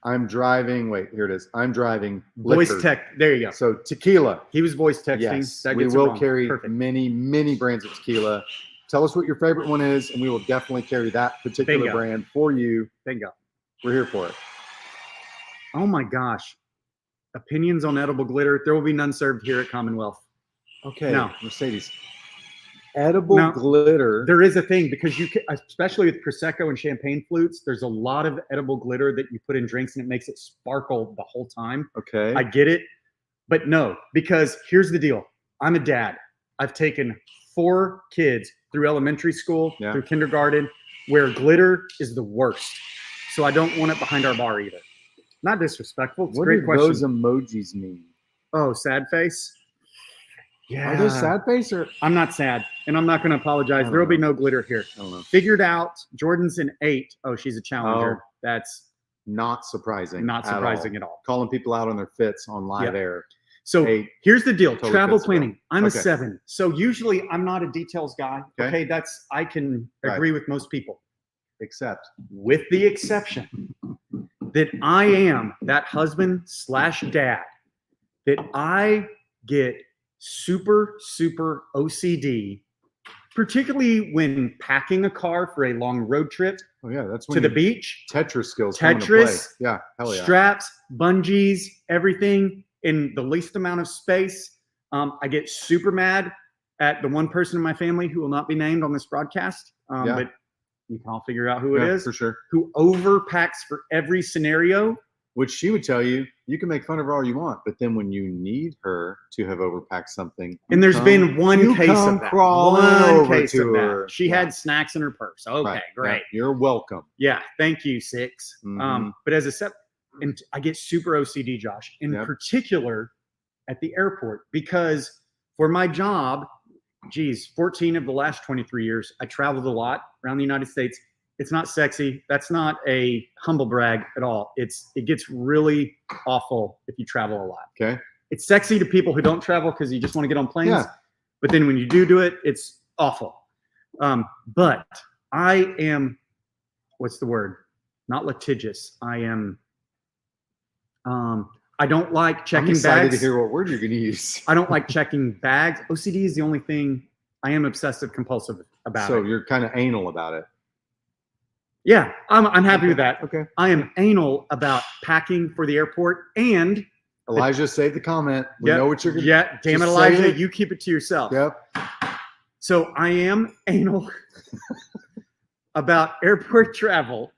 Speaker 1: I'm driving. Wait, here it is. I'm driving.
Speaker 2: voice
Speaker 1: liquor.
Speaker 2: tech. There you go.
Speaker 1: So tequila.
Speaker 2: He was voice texting.
Speaker 1: Yes,
Speaker 2: That
Speaker 1: we
Speaker 2: gets it
Speaker 1: will
Speaker 2: wrong.
Speaker 1: carry
Speaker 2: Perfect.
Speaker 1: many brands of tequila. Tell us what your favorite one is, and we will definitely carry that particular
Speaker 2: Bingo.
Speaker 1: brand for you.
Speaker 2: Bingo.
Speaker 1: We're here for it.
Speaker 2: Oh my gosh. Opinions on edible glitter. There will be none served here at Commonwealth.
Speaker 1: Okay,
Speaker 2: No.
Speaker 1: Mercedes. Edible
Speaker 2: No.
Speaker 1: glitter.
Speaker 2: There is a thing because you can, especially with Prosecco and champagne flutes, there's a lot of edible glitter that you put in drinks and it makes it sparkle the whole time.
Speaker 1: Okay.
Speaker 2: I get it. But no, because here's the deal. I'm a dad. I've taken 4 kids through elementary school,
Speaker 1: Yeah.
Speaker 2: through kindergarten, where glitter is the worst. So I don't want it behind our bar either. Not disrespectful. It's a
Speaker 1: what
Speaker 2: great
Speaker 1: do
Speaker 2: question.
Speaker 1: those emojis mean?
Speaker 2: Oh, sad face? Yeah.
Speaker 1: Are those sad face or
Speaker 2: I'm not sad, and I'm not going to apologize.
Speaker 1: I
Speaker 2: There will
Speaker 1: don't
Speaker 2: be no glitter here.
Speaker 1: I don't know.
Speaker 2: Figured out. Jordan's an 8. Oh, she's a challenger.
Speaker 1: Oh.
Speaker 2: That's
Speaker 1: Not surprising.
Speaker 2: not
Speaker 1: at all.
Speaker 2: surprising at all.
Speaker 1: Calling people out on their fits on live
Speaker 2: Yeah.
Speaker 1: air.
Speaker 2: So
Speaker 1: Hey,
Speaker 2: here's the deal.
Speaker 1: totally
Speaker 2: Travel
Speaker 1: fits the bill.
Speaker 2: planning. I'm
Speaker 1: Okay.
Speaker 2: a 7. So usually I'm not a details guy.
Speaker 1: Okay.
Speaker 2: Okay. That's, I can
Speaker 1: Right.
Speaker 2: agree with most people,
Speaker 1: except
Speaker 2: with the exception that I am that husband/dad, that I get super OCD, particularly when packing a car for a long road trip
Speaker 1: oh yeah, that's when
Speaker 2: to the
Speaker 1: your
Speaker 2: beach.
Speaker 1: Tetris skills come into play.
Speaker 2: Tetris,
Speaker 1: Yeah, hell yeah.
Speaker 2: Straps, bungees, everything in the least amount of space. I get super mad at the one person in my family who will not be named on this broadcast,
Speaker 1: Yeah.
Speaker 2: but you can all figure out who it
Speaker 1: Yeah,
Speaker 2: is,
Speaker 1: for sure.
Speaker 2: who overpacks for every scenario.
Speaker 1: Which she would tell you, you can make fun of her all you want, but then when you need her to have overpacked something,
Speaker 2: And there's been one
Speaker 1: you
Speaker 2: case
Speaker 1: come
Speaker 2: of that.
Speaker 1: crawling
Speaker 2: One
Speaker 1: over
Speaker 2: case
Speaker 1: to
Speaker 2: of that.
Speaker 1: her.
Speaker 2: She
Speaker 1: Yeah.
Speaker 2: had snacks in her purse. Okay,
Speaker 1: Right,
Speaker 2: great.
Speaker 1: right. You're welcome.
Speaker 2: Yeah, thank you, 6.
Speaker 1: Mhm.
Speaker 2: But as a set, and I get super OCD, Josh, in
Speaker 1: Yep.
Speaker 2: particular at the airport, because for my job, 14 of the last 23 years, I traveled a lot around the United States. It's not sexy. That's not a humble brag at all. It gets really awful if you travel a lot.
Speaker 1: Okay.
Speaker 2: It's sexy to people who don't travel because you just want to get on planes.
Speaker 1: Yeah.
Speaker 2: But then when you do it, it's awful. But I am, what's the word? Not litigious. I am. I don't like
Speaker 1: I'm
Speaker 2: checking
Speaker 1: excited
Speaker 2: bags.
Speaker 1: to hear what word you're going to use.
Speaker 2: I don't like checking bags. OCD is the only thing I am obsessive compulsive about.
Speaker 1: So
Speaker 2: it.
Speaker 1: you're kind of anal about it.
Speaker 2: Yeah, I'm happy with that.
Speaker 1: Okay.
Speaker 2: I am anal about packing for the airport and
Speaker 1: Elijah, save the comment. We know what you're going to
Speaker 2: yeah, damn it,
Speaker 1: just say
Speaker 2: Elijah,
Speaker 1: it.
Speaker 2: you keep it to yourself.
Speaker 1: Yep.
Speaker 2: So I am anal about airport travel.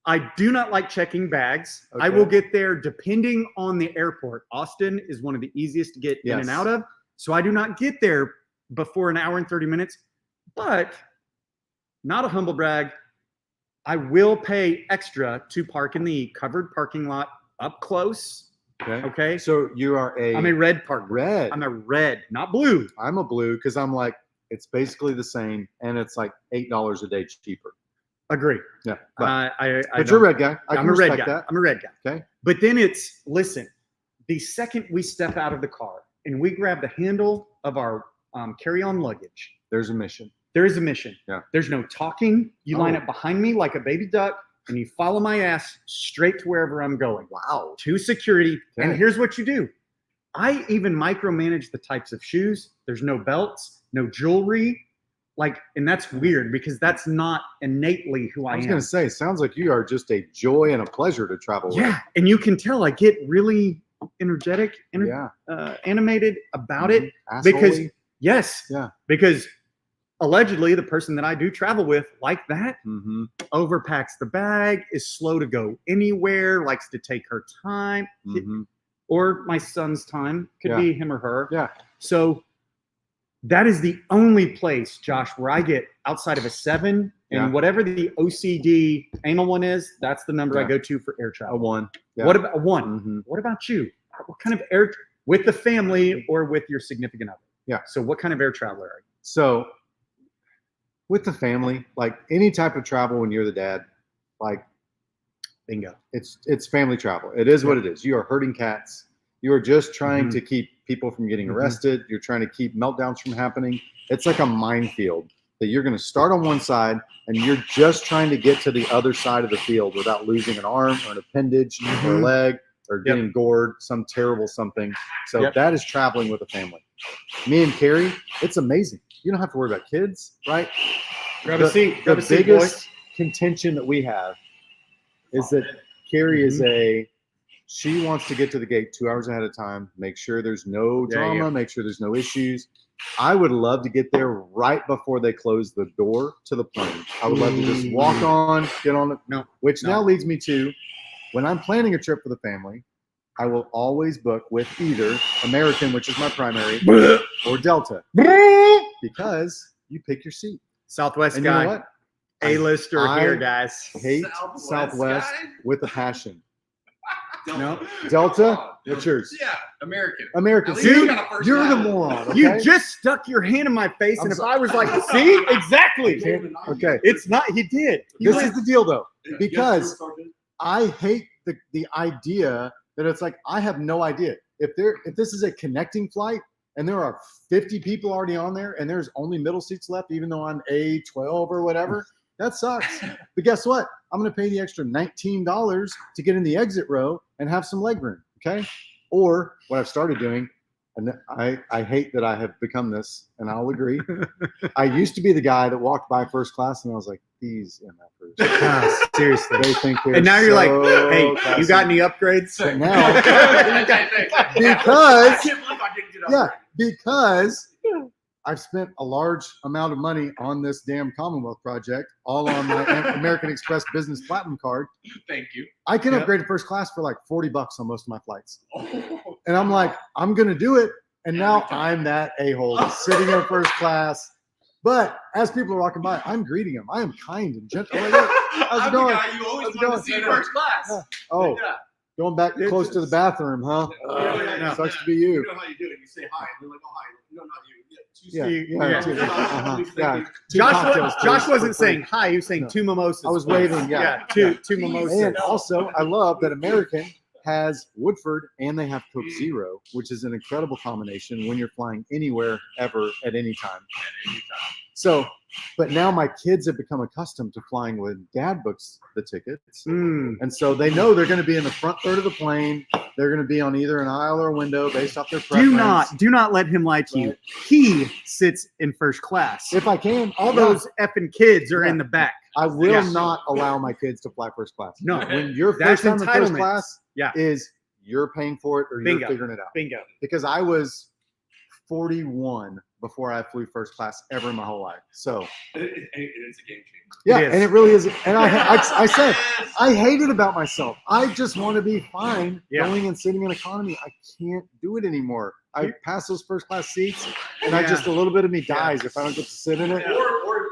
Speaker 2: I do not like checking bags. I
Speaker 1: Okay.
Speaker 2: will get there depending on the airport. Austin is one of the easiest to get in
Speaker 1: Yes.
Speaker 2: and out of. So I do not get there before an hour and 30 minutes. But not a humble brag. I will pay extra to park in the covered parking lot up close.
Speaker 1: Okay.
Speaker 2: Okay.
Speaker 1: So you are
Speaker 2: I'm a red partner.
Speaker 1: red.
Speaker 2: I'm a red, not blue.
Speaker 1: I'm a blue because I'm like, it's basically the same and it's like $8 a day cheaper.
Speaker 2: Agree.
Speaker 1: Yeah. But,
Speaker 2: I
Speaker 1: but you're a red guy. I
Speaker 2: I'm
Speaker 1: can
Speaker 2: a red
Speaker 1: respect
Speaker 2: guy.
Speaker 1: that.
Speaker 2: I'm a red guy.
Speaker 1: Okay.
Speaker 2: But then it's, listen, the second we step out of the car and we grab the handle of our carry-on luggage,
Speaker 1: There's a mission.
Speaker 2: there is a mission.
Speaker 1: Yeah.
Speaker 2: There's no talking. You line
Speaker 1: Oh.
Speaker 2: up behind me like a baby duck and you follow my ass straight to wherever I'm going.
Speaker 1: Wow.
Speaker 2: To security. And
Speaker 1: Okay.
Speaker 2: here's what you do. I even micromanage the types of shoes. There's no belts, no jewelry. Like, and that's weird because that's not innately who I
Speaker 1: I was
Speaker 2: am.
Speaker 1: going to say, sounds like you are just a joy and a pleasure to travel with.
Speaker 2: Yeah. And you can tell I get really energetic,
Speaker 1: Yeah.
Speaker 2: animated about it.
Speaker 1: Mhm.
Speaker 2: Because-
Speaker 1: Assholey.
Speaker 2: Yes.
Speaker 1: Yeah.
Speaker 2: Because allegedly the person that I do travel with like that
Speaker 1: Mhm.
Speaker 2: overpacks the bag, is slow to go anywhere, likes to take her time,
Speaker 1: Mhm.
Speaker 2: or my son's time, could
Speaker 1: Yeah.
Speaker 2: be him or her.
Speaker 1: Yeah.
Speaker 2: So that is the only place, Josh, where I get outside of a 7 and
Speaker 1: Yeah.
Speaker 2: whatever the OCD anal one is, that's the number I
Speaker 1: Yeah.
Speaker 2: go to for air
Speaker 1: A
Speaker 2: travel.
Speaker 1: 1. Yeah.
Speaker 2: What about a 1?
Speaker 1: Mhm.
Speaker 2: What about you? What kind of air with the family or with your significant other?
Speaker 1: Yeah.
Speaker 2: So what kind of air traveler are you?
Speaker 1: So with the family, like any type of travel when you're the dad, like
Speaker 2: Bingo.
Speaker 1: it's family travel. It is what it is. You are herding cats. You are just trying
Speaker 2: Mhm.
Speaker 1: to keep people from getting
Speaker 2: Mhm.
Speaker 1: arrested. You're trying to keep meltdowns from happening. It's like a minefield that you're going to start on one side and you're just trying to get to the other side of the field without losing an arm or an appendage or a
Speaker 2: Mhm.
Speaker 1: leg or
Speaker 2: Yep.
Speaker 1: getting gored, some terrible something. So
Speaker 2: Yep.
Speaker 1: that is traveling with a family. Me and Carrie, it's amazing. You don't have to worry about kids, right?
Speaker 2: Grab a seat.
Speaker 1: The
Speaker 2: Grab a seat,
Speaker 1: biggest
Speaker 2: boys.
Speaker 1: contention that we have is that Carrie is
Speaker 2: Mm-hmm.
Speaker 1: she wants to get to the gate 2 hours ahead of time, make sure there's no
Speaker 2: Yeah,
Speaker 1: drama,
Speaker 2: yeah.
Speaker 1: make sure there's no issues. I would love to get there right before they close the door to the plane. I would love to just walk on, get on it.
Speaker 2: No,
Speaker 1: Which
Speaker 2: no.
Speaker 1: now leads me to when I'm planning a trip for the family, I will always book with either American, which is my primary, or Delta because you pick your seat.
Speaker 2: Southwest
Speaker 1: And you
Speaker 2: guy.
Speaker 1: know what?
Speaker 2: A-lister
Speaker 1: I
Speaker 2: here, guys.
Speaker 1: Hate
Speaker 4: Southwest
Speaker 1: Southwest
Speaker 4: guy?
Speaker 1: with a passion.
Speaker 4: Delta.
Speaker 1: Delta, what's yours?
Speaker 4: Yeah, American.
Speaker 1: American.
Speaker 4: At least
Speaker 1: See,
Speaker 4: you got a first
Speaker 1: you're the
Speaker 4: class.
Speaker 1: moron.
Speaker 2: You
Speaker 1: okay?
Speaker 2: just stuck your hand in my face,
Speaker 1: I'm
Speaker 2: and if
Speaker 1: sorry.
Speaker 2: I was like, see, exactly.
Speaker 1: Okay.
Speaker 2: It's not, he did. He
Speaker 1: This
Speaker 2: went-
Speaker 1: is the deal, though.
Speaker 4: Yes,
Speaker 1: Because-
Speaker 4: Sergeant.
Speaker 1: I hate the idea that it's like I have no idea if this is a connecting flight and there are 50 people already on there and there's only middle seats left, even though I'm A12 or whatever. That sucks. But guess what? I'm going to pay the extra $19 to get in the exit row and have some leg room. Okay. Or what I've started doing, and I hate that I have become this, and I'll agree. I used to be the guy that walked by first class and I was like, these MFers.
Speaker 2: Ah, seriously.
Speaker 1: They think they're
Speaker 2: And now you're like,
Speaker 1: so
Speaker 2: hey, you
Speaker 1: classy.
Speaker 2: got any upgrades?
Speaker 1: But now,
Speaker 4: I
Speaker 1: because
Speaker 4: can't believe I didn't get up
Speaker 1: yeah,
Speaker 4: there.
Speaker 1: because I've spent a large amount of money on this damn Commonwealth project, all on my American Express Business Platinum card.
Speaker 4: Thank you.
Speaker 1: I can
Speaker 2: Yep.
Speaker 1: upgrade to first class for like $40 on most of my flights,
Speaker 4: Oh,
Speaker 1: and I'm like, I'm gonna do it. And now I'm that a-hole sitting in first class. But as people are walking by, I'm greeting them. I am kind and gentle. I'm like, "Look, how's it
Speaker 4: I'm the
Speaker 1: going?
Speaker 4: guy you always
Speaker 1: How's it
Speaker 4: wanted
Speaker 1: going?
Speaker 4: to see in first class.
Speaker 1: Yeah. Oh,
Speaker 4: Yeah.
Speaker 1: going back
Speaker 2: It's-
Speaker 1: close to the bathroom, huh?
Speaker 4: Yeah.
Speaker 1: Sucks to be
Speaker 4: You
Speaker 1: you.
Speaker 4: know how you do it. You say hi, and they're like, oh, hi. No, not you.
Speaker 1: Yeah,
Speaker 2: Yeah.
Speaker 1: yeah, too. Uh-huh. Yeah. Two
Speaker 2: Josh,
Speaker 1: cocktails,
Speaker 2: Josh
Speaker 1: please,
Speaker 2: wasn't
Speaker 1: for free.
Speaker 2: saying hi. He was saying
Speaker 1: No.
Speaker 2: two mimosas.
Speaker 1: I was
Speaker 2: please.
Speaker 1: waving, yeah.
Speaker 2: two
Speaker 1: Yeah.
Speaker 2: mimosas.
Speaker 1: And also, I love that American has Woodford and they have Coke Zero, which is an incredible combination when you're flying anywhere, ever, at any time. So, but now my kids have become accustomed to flying when Dad books the tickets. And so they know they're going to be in the front third of the plane. They're going to be on either an aisle or a window based off their preference.
Speaker 2: Do not let him lie to you.
Speaker 1: Right.
Speaker 2: He sits in first class.
Speaker 1: If I can,
Speaker 2: All
Speaker 1: yeah,
Speaker 2: those effing kids are
Speaker 1: Yeah.
Speaker 2: in the back.
Speaker 1: I will
Speaker 2: Yeah.
Speaker 1: not allow my kids to fly first class.
Speaker 2: No.
Speaker 1: When your
Speaker 2: That's
Speaker 1: first time in first
Speaker 2: entitlement.
Speaker 1: class
Speaker 2: Yeah.
Speaker 1: is you're paying for it or
Speaker 2: Bingo.
Speaker 1: you're figuring it out.
Speaker 2: Bingo.
Speaker 1: Because I was 41 before I flew first class ever in my whole life. So
Speaker 4: It's a game changer.
Speaker 1: yeah,
Speaker 2: is.
Speaker 1: and it really is. And I said, I hate it about myself. I just want to be fine
Speaker 2: Yeah.
Speaker 1: going and sitting in economy. I can't do it anymore. I pass those first class seats, and I
Speaker 2: Yeah.
Speaker 1: just a little bit of me dies if I don't get to sit in it.
Speaker 4: Or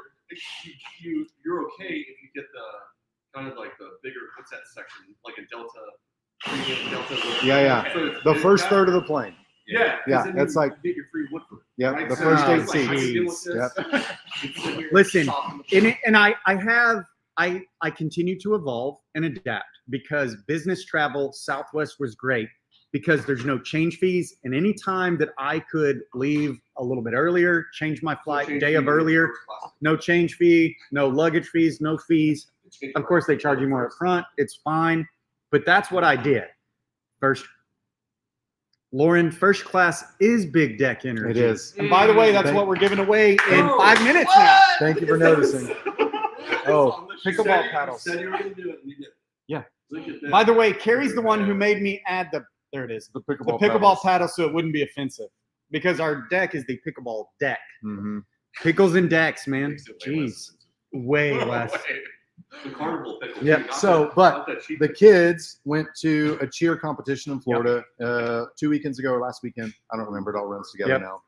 Speaker 4: you're okay if you get the kind of like the bigger, what's that section? Like a Delta, premium Delta. whatever.
Speaker 1: Yeah, yeah.
Speaker 4: So
Speaker 1: The first
Speaker 4: that-
Speaker 1: third of the plane.
Speaker 4: Yeah, 'cause
Speaker 1: Yeah,
Speaker 4: then
Speaker 1: that's
Speaker 4: you
Speaker 1: like-
Speaker 4: get your free Woodford.
Speaker 1: Yeah,
Speaker 4: right?
Speaker 1: the
Speaker 4: So
Speaker 1: first
Speaker 4: it's
Speaker 1: eight
Speaker 4: like, I can deal with
Speaker 1: seats.
Speaker 4: this. You sit here,
Speaker 2: Listen,
Speaker 4: soften the
Speaker 2: And I continue to evolve and adapt because business travel Southwest was great because there's no change fees, and any time that I could leave a little bit earlier, change my flight
Speaker 4: change
Speaker 2: day
Speaker 4: fee
Speaker 2: of
Speaker 4: in
Speaker 2: earlier,
Speaker 4: first class.
Speaker 2: no change fee, no luggage fees, no fees.
Speaker 4: Change
Speaker 2: Of course, they charge you more up front. It's fine, but that's what I did. First, Lauren, first class is big deck energy.
Speaker 1: It is.
Speaker 2: And by the way, that's
Speaker 1: Thank-
Speaker 2: what we're giving away in
Speaker 4: Oh,
Speaker 2: 5 minutes now.
Speaker 1: Thank you for noticing. Oh,
Speaker 2: pickleball paddles.
Speaker 4: Said you were gonna do it, and you did.
Speaker 2: Yeah.
Speaker 4: Look at that.
Speaker 2: By the way, Carrie's the one who made me add there it is.
Speaker 1: The
Speaker 2: The
Speaker 1: pickleball,
Speaker 2: pickleball paddle so it wouldn't be offensive. Because our deck is the pickleball deck.
Speaker 1: Mm-hmm.
Speaker 2: Pickles and decks, man.
Speaker 4: Makes it way less
Speaker 2: Jeez.
Speaker 4: expensive.
Speaker 2: Way less.
Speaker 4: The carnival pickle.
Speaker 1: Yeah,
Speaker 4: too, not
Speaker 1: so,
Speaker 4: that-
Speaker 1: but
Speaker 4: not that cheap
Speaker 1: The
Speaker 4: pickle.
Speaker 1: kids went to a cheer competition in Florida 2 weekends ago or last weekend. I don't remember. It all runs together
Speaker 2: Yep.
Speaker 1: now.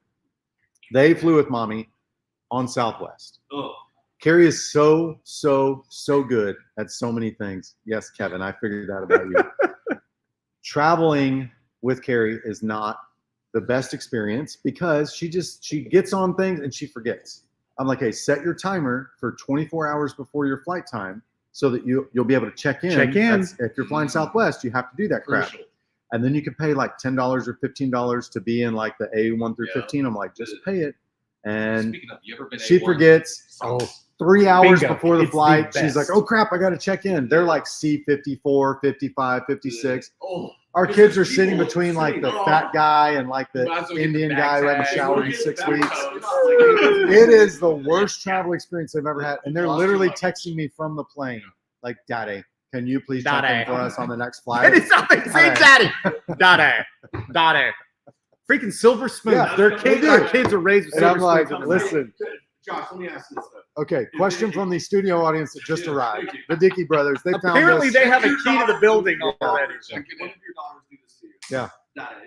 Speaker 1: They flew with mommy on Southwest.
Speaker 4: Oh,
Speaker 1: Carrie is so good at so many things. Yes, Kevin, I figured that about you. Traveling with Carrie is not the best experience because she gets on things and she forgets. I'm like, hey, set your timer for 24 hours before your flight time so that you'll be able to check in.
Speaker 2: Check in.
Speaker 1: If you're flying Southwest, you have to do that crap.
Speaker 4: crucial.
Speaker 1: And then you can pay like $10 or $15 to be in like the A1 through
Speaker 4: Yeah.
Speaker 1: 15. I'm like, just pay it. And
Speaker 5: Speaking of, you ever been
Speaker 1: she
Speaker 5: A1?
Speaker 1: forgets.
Speaker 2: Oh,
Speaker 1: 3 hours
Speaker 2: Bingo.
Speaker 1: before the
Speaker 2: It's the
Speaker 1: flight, she's
Speaker 2: best.
Speaker 1: like, oh crap, I got to check in. They're like C54, 55, 56.
Speaker 4: Oh,
Speaker 1: Our
Speaker 4: Because
Speaker 1: kids are
Speaker 4: there's
Speaker 1: sitting
Speaker 4: people
Speaker 1: between like the
Speaker 4: sitting-
Speaker 1: fat guy and like the
Speaker 5: Might as well get the
Speaker 1: Indian guy who haven't
Speaker 5: backpack.
Speaker 1: showered in
Speaker 4: Forget
Speaker 1: 6
Speaker 4: the
Speaker 1: weeks.
Speaker 4: backpack.
Speaker 1: It is the worst travel experience I've ever had. And they're
Speaker 4: Lost
Speaker 1: literally
Speaker 4: your luggage.
Speaker 1: texting me from the plane, like, Daddy, can you please check in
Speaker 2: Daddy.
Speaker 1: for us on the next
Speaker 2: And
Speaker 1: flight?
Speaker 2: it's not they say daddy. Daddy. Freaking silver spoon.
Speaker 1: Yeah,
Speaker 2: Their
Speaker 1: they
Speaker 2: kids,
Speaker 1: do.
Speaker 2: our kids are raised with
Speaker 1: And I'm
Speaker 2: silver
Speaker 1: like,
Speaker 2: spoons. in their mouth.
Speaker 1: listen.
Speaker 4: Josh, let me ask this though.
Speaker 1: Okay, question from the studio audience that just
Speaker 4: Yeah,
Speaker 1: arrived.
Speaker 4: thank you.
Speaker 1: The Dickey brothers, they found
Speaker 2: Apparently
Speaker 1: us.
Speaker 2: they have a key to the building
Speaker 4: Your
Speaker 2: already.
Speaker 4: daughters- One of your daughters do this to you.
Speaker 1: Yeah.
Speaker 4: Daddy,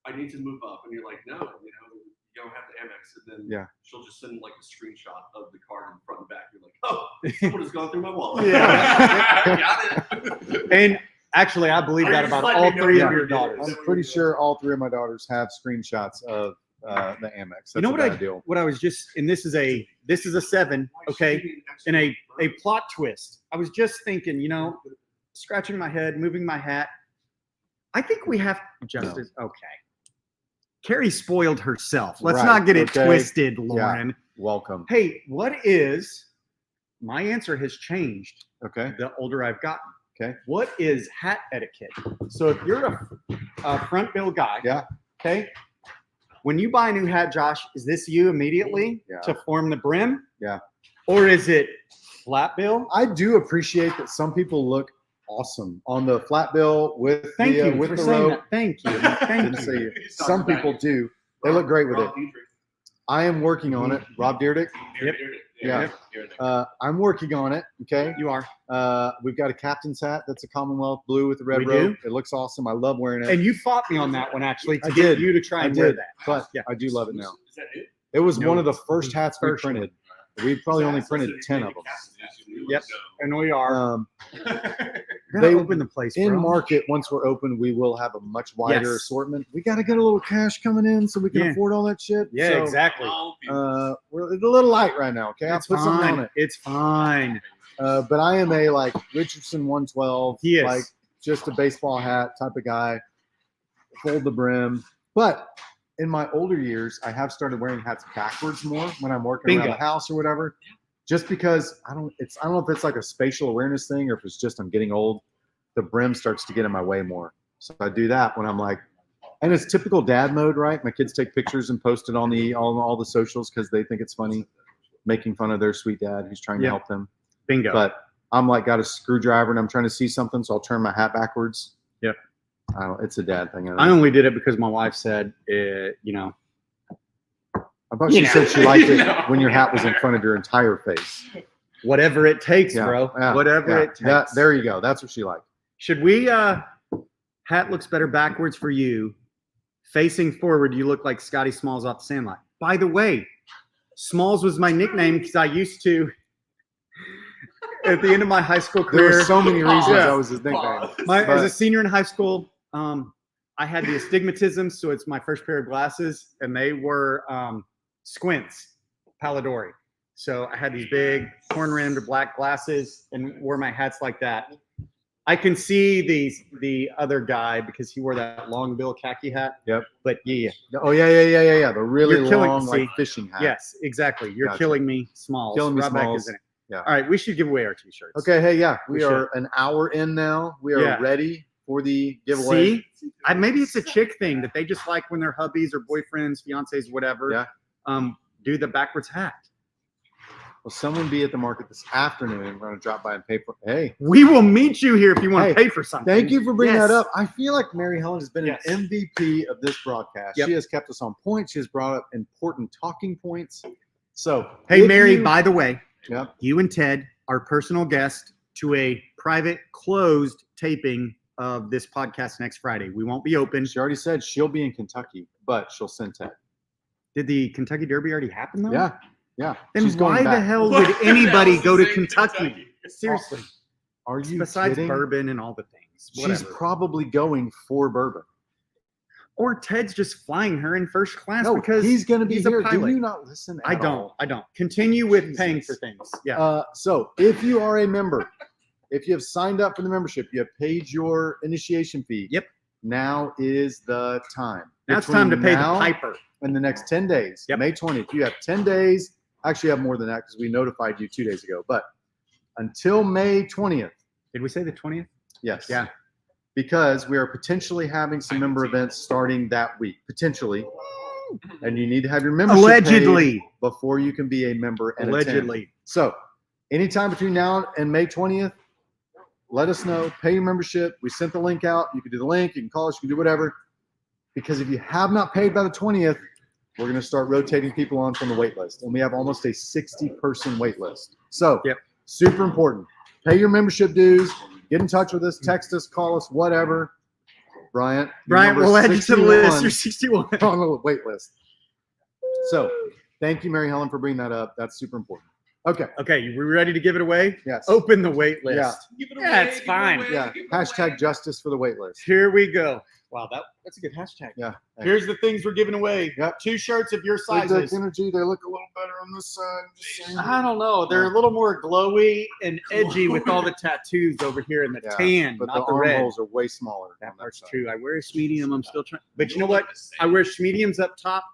Speaker 4: I need to move up, and you're like, no, you don't have the Amex, and then
Speaker 1: Yeah.
Speaker 4: she'll just send like a screenshot of the card in front and back. You're like, oh, someone has gone through my wallet.
Speaker 2: Yeah.
Speaker 4: Got it.
Speaker 2: And actually, I believe that
Speaker 4: Just
Speaker 2: about
Speaker 4: let
Speaker 2: all
Speaker 4: me know
Speaker 2: 3
Speaker 1: you
Speaker 2: of your
Speaker 4: did it.
Speaker 2: daughters.
Speaker 1: I'm pretty sure all 3 of my daughters have screenshots of the Amex. That's
Speaker 2: You know
Speaker 1: a
Speaker 2: what
Speaker 1: bad
Speaker 2: I
Speaker 1: deal.
Speaker 2: what I was just, and this is a 7, okay, and a plot twist. I was just thinking, scratching my head, moving my hat. I think we have justice. Okay. Carrie spoiled herself. Let's
Speaker 1: Right,
Speaker 2: not get it
Speaker 1: okay.
Speaker 2: twisted, Lauren.
Speaker 1: Welcome.
Speaker 2: Hey, my answer has changed
Speaker 1: Okay.
Speaker 2: the older I've gotten.
Speaker 1: Okay.
Speaker 2: What is hat etiquette? So if you're a front bill guy,
Speaker 1: Yeah.
Speaker 2: okay, when you buy a new hat, Josh, is this you immediately
Speaker 1: Yeah.
Speaker 2: to form the brim?
Speaker 1: Yeah.
Speaker 2: Or is it flat bill?
Speaker 1: I do appreciate that some people look awesome on the flat bill with
Speaker 2: Thank
Speaker 1: the,
Speaker 2: you
Speaker 1: with
Speaker 2: for
Speaker 1: the
Speaker 2: saying
Speaker 1: rope.
Speaker 2: that. Thank you.
Speaker 1: Didn't
Speaker 2: Thank
Speaker 1: say
Speaker 2: you.
Speaker 1: you. Some people do. They look great with it.
Speaker 4: Rob Dietrich.
Speaker 1: I am working on it. Rob Dyrdek.
Speaker 2: Yep.
Speaker 1: Yeah. I'm working on it. Okay.
Speaker 2: You are.
Speaker 1: We've got a captain's hat that's a Commonwealth blue with the red
Speaker 2: We
Speaker 1: rope.
Speaker 2: do?
Speaker 1: It looks awesome. I love wearing it.
Speaker 2: And you fought me on that one actually to
Speaker 1: I
Speaker 2: get
Speaker 1: did.
Speaker 2: you to try
Speaker 1: I
Speaker 2: and wear
Speaker 1: did,
Speaker 2: that.
Speaker 1: but
Speaker 2: Yeah.
Speaker 1: I do love it now.
Speaker 4: Is that it?
Speaker 1: It was
Speaker 2: No,
Speaker 1: one of the first hats we
Speaker 2: first one.
Speaker 1: printed. We probably only printed 10 of them.
Speaker 2: Yep. And we are.
Speaker 1: They-
Speaker 2: They open the place,
Speaker 1: In
Speaker 2: bro.
Speaker 1: market, once we're open, we will have a much wider
Speaker 2: Yes.
Speaker 1: assortment. We got to get a little cash coming in so we can
Speaker 2: Yeah.
Speaker 1: afford all that shit.
Speaker 2: Yeah,
Speaker 1: So,
Speaker 2: exactly.
Speaker 1: We're it's a little light right now. Okay, I'll
Speaker 2: It's
Speaker 1: put something on
Speaker 2: fine.
Speaker 1: it.
Speaker 2: It's fine.
Speaker 1: But I am a like Richardson 112.
Speaker 2: He is.
Speaker 1: Like just a baseball hat type of guy, fold the brim. But in my older years, I have started wearing hats backwards more when I'm working around
Speaker 2: Bingo.
Speaker 1: the house or whatever. Just because I don't know if it's like a spatial awareness thing or if it's just I'm getting old. The brim starts to get in my way more. So I do that when I'm like, and it's typical dad mode, right? My kids take pictures and post it on all the socials because they think it's funny, making fun of their sweet dad who's trying to
Speaker 2: Yeah.
Speaker 1: help them.
Speaker 2: Bingo.
Speaker 1: But I'm like got a screwdriver and I'm trying to see something, so I'll turn my hat backwards.
Speaker 2: Yep.
Speaker 1: I don't. It's a dad thing.
Speaker 2: I only did it because my wife said, you know,
Speaker 1: I thought
Speaker 2: you
Speaker 1: she
Speaker 2: know.
Speaker 1: said she liked it
Speaker 4: No.
Speaker 1: when your hat was in front of your entire face.
Speaker 2: whatever it takes,
Speaker 1: Yeah,
Speaker 2: bro.
Speaker 1: yeah,
Speaker 2: Whatever
Speaker 1: yeah.
Speaker 2: it takes.
Speaker 1: There you go. That's what she liked.
Speaker 2: Should we? Hat looks better backwards for you. Facing forward, you look like Scotty Smalls off the Sandlot. By the way, Smalls was my nickname because I used to. At the end of my high school
Speaker 1: There
Speaker 2: career,
Speaker 1: were so many reasons
Speaker 2: Yeah.
Speaker 1: that was his nickname.
Speaker 2: as a
Speaker 1: but-
Speaker 2: senior in high school, I had the astigmatism, so it's my first pair of glasses, and they were squints, Palidori. So I had these big horn-rimmed black glasses and wore my hats like that. I can see the other guy because he wore that long bill khaki hat.
Speaker 1: Yep.
Speaker 2: But yeah.
Speaker 1: Oh yeah. The really
Speaker 2: You're killing-
Speaker 1: long like
Speaker 2: see,
Speaker 1: fishing hat.
Speaker 2: Yes, exactly. You're
Speaker 1: Gotcha.
Speaker 2: killing me, Smalls.
Speaker 1: Killing me,
Speaker 2: Right back
Speaker 1: Smalls.
Speaker 2: is in it.
Speaker 1: Yeah.
Speaker 2: All right, we should give away our t-shirts.
Speaker 1: Okay. Hey, yeah, we
Speaker 2: We
Speaker 1: are an hour in now. We are
Speaker 2: Yeah.
Speaker 1: ready for the giveaway.
Speaker 2: See, maybe it's a chick thing that they just like when their hubbies or boyfriends, fiancés, whatever,
Speaker 1: Yeah.
Speaker 2: do the backwards hat.
Speaker 1: Will someone be at the market this afternoon? We're going to drop by and pay for. Hey,
Speaker 2: We will meet you here if you want
Speaker 1: Hey,
Speaker 2: to pay for something.
Speaker 1: thank you for bringing
Speaker 2: Yes.
Speaker 1: that up. I feel like Mary Helen has been
Speaker 2: Yes.
Speaker 1: an MVP of this broadcast.
Speaker 2: Yep.
Speaker 1: She has kept us on point. She has brought up important talking points. So,
Speaker 2: Hey,
Speaker 1: if
Speaker 2: Mary,
Speaker 1: you-
Speaker 2: by the way,
Speaker 1: Yep.
Speaker 2: you and Ted are personal guest to a private closed taping of this podcast next Friday. We won't be open.
Speaker 1: She already said she'll be in Kentucky, but she'll send Ted.
Speaker 2: Did the Kentucky Derby already happen though?
Speaker 1: Yeah.
Speaker 2: Then
Speaker 1: She's going
Speaker 2: why the
Speaker 1: back.
Speaker 2: hell
Speaker 4: What
Speaker 2: would
Speaker 4: the
Speaker 2: anybody
Speaker 4: hell
Speaker 2: go to
Speaker 4: is in
Speaker 2: Kentucky? Seriously.
Speaker 1: Are you
Speaker 2: Besides
Speaker 1: kidding?
Speaker 2: bourbon and all the things.
Speaker 1: She's
Speaker 2: Whatever.
Speaker 1: probably going for bourbon.
Speaker 2: Or Ted's just flying her in first class
Speaker 1: No,
Speaker 2: because
Speaker 1: he's going to be
Speaker 2: he's a
Speaker 1: here. Do
Speaker 2: pilot.
Speaker 1: you not listen?
Speaker 2: I
Speaker 1: at
Speaker 2: don't.
Speaker 1: all?
Speaker 2: I don't. Continue with
Speaker 1: Jesus.
Speaker 2: paying for things. Yeah.
Speaker 1: So if you are a member, if you have signed up for the membership, you have paid your initiation fee.
Speaker 2: Yep.
Speaker 1: Now is the time.
Speaker 2: Now it's time to
Speaker 1: Between
Speaker 2: pay the
Speaker 1: now
Speaker 2: piper.
Speaker 1: and the next 10 days.
Speaker 2: Yep.
Speaker 1: May 20th. You have 10 days. Actually, you have more than that because we notified you 2 days ago. But until May 20th,
Speaker 2: Did we say the 20th?
Speaker 1: yes.
Speaker 2: Yeah.
Speaker 1: Because we are potentially having some member events starting that week. Potentially. And you need to have your membership paid
Speaker 2: Allegedly.
Speaker 1: before you can be a member and attend.
Speaker 2: Allegedly.
Speaker 1: So, anytime between now and May 20th, let us know. Pay your membership. We sent the link out. You can do the link. You can call us. You can do whatever. Because if you have not paid by the 20th, we're going to start rotating people on from the wait list. And we have almost a 60-person wait list. So,
Speaker 2: Yep.
Speaker 1: super important. Pay your membership dues. Get in touch with us. Text us. Call us. Whatever. Bryant. your
Speaker 2: Brian,
Speaker 1: number
Speaker 2: we'll
Speaker 1: is
Speaker 2: add you to the list.
Speaker 1: 61
Speaker 2: You're 61.
Speaker 1: on the wait list. So, thank you, Mary Helen, for bringing that up. That's super important. Okay.
Speaker 2: Okay, you ready to give it away?
Speaker 1: Yes.
Speaker 2: Open the wait list.
Speaker 1: Yeah.
Speaker 4: Give it
Speaker 2: Yeah,
Speaker 4: away,
Speaker 2: it's
Speaker 4: give it
Speaker 2: fine.
Speaker 4: away,
Speaker 1: Yeah.
Speaker 4: give it
Speaker 1: Hashtag
Speaker 4: away.
Speaker 1: justice for the wait list.
Speaker 2: Here we go. Wow, that's a good hashtag.
Speaker 1: Yeah.
Speaker 2: Here's the things we're giving away.
Speaker 1: Yep.
Speaker 2: 2 shirts of your
Speaker 1: Like
Speaker 2: sizes.
Speaker 1: the energy, they look a little better on this side. Just saying.
Speaker 2: I don't know. They're a little more glowy and edgy with all the tattoos over here and the
Speaker 1: Yeah,
Speaker 2: tan,
Speaker 1: But
Speaker 2: not
Speaker 1: the
Speaker 2: the red.
Speaker 1: armholes are way smaller.
Speaker 2: That
Speaker 1: on
Speaker 2: part's
Speaker 1: side.
Speaker 2: true. I wear a medium. I'm still trying. But you know what? I wear mediums up top.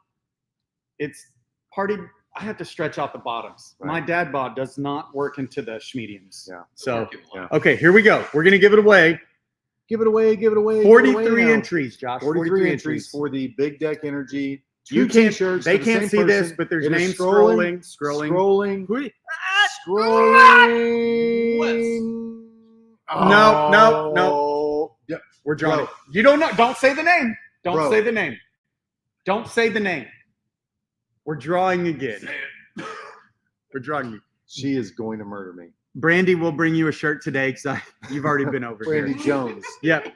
Speaker 2: It's party. I have to stretch out the bottoms.
Speaker 1: Right.
Speaker 2: My dad bod does not work into the mediums.
Speaker 1: Yeah.
Speaker 2: So,
Speaker 1: Yeah.
Speaker 2: okay, here we go. We're going to give it away.
Speaker 1: Give it away. Give it away. give it away
Speaker 2: 43
Speaker 1: now.
Speaker 2: entries, Josh.
Speaker 1: 43 entries for the Big Deck Energy.
Speaker 2: You
Speaker 1: Two
Speaker 2: can't.
Speaker 1: t-shirts
Speaker 2: They
Speaker 1: for the
Speaker 2: can't
Speaker 1: same
Speaker 2: see this,
Speaker 1: person.
Speaker 2: but there's
Speaker 1: It is
Speaker 2: names scrolling.
Speaker 1: Scrolling.
Speaker 2: Who-
Speaker 1: Scrolling.
Speaker 2: No.
Speaker 1: Yep.
Speaker 2: We're drawing.
Speaker 1: Bro.
Speaker 2: You don't know. Don't say the name. Don't
Speaker 1: Bro.
Speaker 2: say the name. Don't say the name. We're drawing again. We're drawing you.
Speaker 1: She is going to murder me.
Speaker 2: Brandy will bring you a shirt today because you've already been over
Speaker 1: Brandy
Speaker 2: here.
Speaker 1: Jones.
Speaker 2: Yep.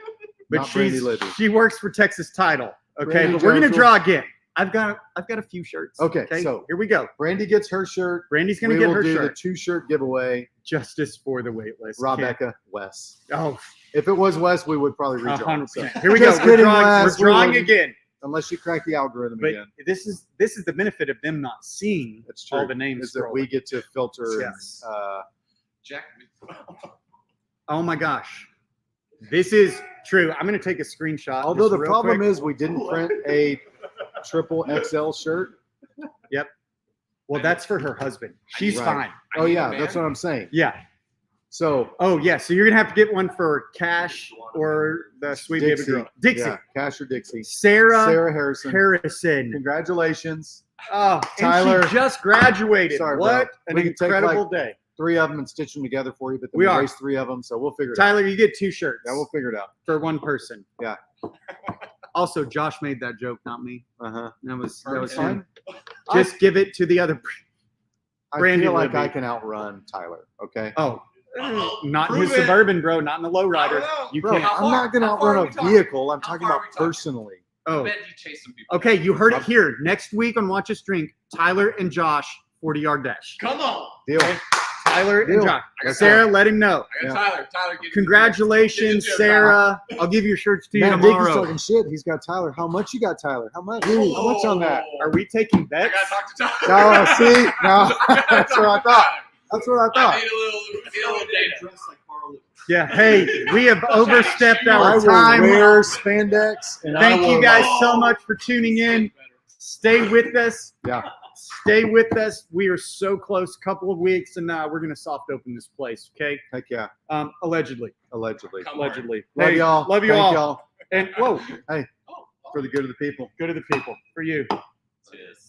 Speaker 2: But
Speaker 1: Not Brandy
Speaker 2: she's
Speaker 1: Libby.
Speaker 2: she works for Texas Title. Okay,
Speaker 1: Brandy
Speaker 2: but we're gonna
Speaker 1: Jones
Speaker 2: draw again. I've got a few shirts.
Speaker 1: Okay, so-
Speaker 2: here we go.
Speaker 1: Brandy gets her shirt.
Speaker 2: Brandy's gonna
Speaker 1: We
Speaker 2: get
Speaker 1: will
Speaker 2: her
Speaker 1: do
Speaker 2: shirt.
Speaker 1: the 2-shirt giveaway.
Speaker 2: Justice for the wait list.
Speaker 1: Rebecca, Wes.
Speaker 2: Oh,
Speaker 1: If it was Wes, we would probably redraw.
Speaker 2: 100%.
Speaker 1: So,
Speaker 2: Here we go.
Speaker 1: Just
Speaker 2: We're
Speaker 1: kidding,
Speaker 2: drawing,
Speaker 1: Wes.
Speaker 2: we're drawing
Speaker 1: We will-
Speaker 2: again.
Speaker 1: unless you crack the algorithm
Speaker 2: But
Speaker 1: again.
Speaker 2: this is the benefit of them not seeing
Speaker 1: That's true.
Speaker 2: all the names.
Speaker 1: Is that we get to filter
Speaker 2: Yes.
Speaker 1: and
Speaker 4: Jack.
Speaker 2: Oh my gosh. This is true. I'm going to take a screenshot.
Speaker 1: Although
Speaker 2: just
Speaker 1: the
Speaker 2: real
Speaker 1: problem
Speaker 2: quick.
Speaker 1: is we didn't print a triple XL shirt.
Speaker 2: Well, that's for her husband. She's
Speaker 1: Right.
Speaker 2: fine.
Speaker 1: Oh yeah, that's what I'm saying.
Speaker 2: Yeah.
Speaker 1: So
Speaker 2: Oh yeah. So you're gonna have to get one for Cash or the sweet
Speaker 1: Dixie.
Speaker 2: baby girl, Dixie.
Speaker 1: Yeah, Cash or Dixie.
Speaker 2: Sarah,
Speaker 1: Sarah Harrison.
Speaker 2: Harrison.
Speaker 1: Congratulations.
Speaker 2: Oh,
Speaker 1: Tyler.
Speaker 2: and she just graduated.
Speaker 1: Sorry, bro.
Speaker 2: what an
Speaker 1: We can take,
Speaker 2: incredible
Speaker 1: like,
Speaker 2: day.
Speaker 1: 3 of them and stitch them together for you, but then
Speaker 2: We
Speaker 1: we
Speaker 2: are.
Speaker 1: erase 3 of them, so we'll figure it out.
Speaker 2: Tyler, you get 2 shirts.
Speaker 1: Yeah, we'll figure it out.
Speaker 2: for one person.
Speaker 1: Yeah.
Speaker 2: Also, Josh made that joke, not me.
Speaker 1: Uh-huh.
Speaker 2: That was
Speaker 1: That's
Speaker 2: him.
Speaker 1: fine.
Speaker 2: Just give it to the other.
Speaker 1: I
Speaker 2: Brandy
Speaker 1: feel like
Speaker 2: Libby.
Speaker 1: I can outrun Tyler. Okay.
Speaker 2: Oh,
Speaker 4: Uh-oh.
Speaker 2: not in
Speaker 4: Prove
Speaker 2: his
Speaker 4: it.
Speaker 2: Suburban, bro. Not in the lowrider.
Speaker 4: I don't know.
Speaker 2: You
Speaker 1: Bro,
Speaker 2: can't.
Speaker 4: How
Speaker 1: I'm
Speaker 4: far?
Speaker 1: not going to
Speaker 4: How far
Speaker 1: outrun
Speaker 4: are
Speaker 1: a
Speaker 4: we talking?
Speaker 1: vehicle. I'm
Speaker 4: How
Speaker 1: talking
Speaker 4: far are
Speaker 1: about
Speaker 4: we talking?
Speaker 1: personally.
Speaker 4: I
Speaker 2: Oh,
Speaker 4: bet you chase some people.
Speaker 2: okay. You heard it here. Next week on Watch Us Drink, Tyler and Josh 40-yard dash.
Speaker 4: Come on.
Speaker 1: Deal.
Speaker 2: Tyler and
Speaker 1: Deal.
Speaker 2: Josh.
Speaker 4: I got
Speaker 2: Sarah, let him know.
Speaker 4: I got Tyler. Tyler, get
Speaker 2: Congratulations,
Speaker 4: get in the gym,
Speaker 2: Sarah. I'll give your shirts to you
Speaker 1: Man, Dick is
Speaker 2: tomorrow.
Speaker 1: talking shit. He's got Tyler. How much you got, Tyler? How much? How much on that?
Speaker 2: Are we taking
Speaker 4: I
Speaker 2: bets?
Speaker 4: gotta talk to Tyler.
Speaker 1: No, see? No, that's what I thought. That's what I
Speaker 4: I
Speaker 1: thought.
Speaker 4: need a little data.
Speaker 2: Yeah. Hey, we have overstepped
Speaker 1: I
Speaker 2: our
Speaker 1: will
Speaker 2: time.
Speaker 1: wear spandex. And
Speaker 2: Thank
Speaker 1: I
Speaker 2: you
Speaker 1: will-
Speaker 2: guys so much for tuning in. Stay with us.
Speaker 1: Yeah.
Speaker 2: Stay with us. We are so close. Couple of weeks, and we're gonna soft open this place. Okay.
Speaker 1: Heck yeah.
Speaker 2: Allegedly.
Speaker 1: Allegedly.
Speaker 4: Come on.
Speaker 2: Allegedly.
Speaker 1: Love
Speaker 2: Hey,
Speaker 1: y'all.
Speaker 2: Love you
Speaker 1: Thank
Speaker 2: all.
Speaker 1: y'all
Speaker 2: And whoa,
Speaker 4: Oh,
Speaker 1: for the good of the people.
Speaker 2: go to the people. For you.
Speaker 4: cheers.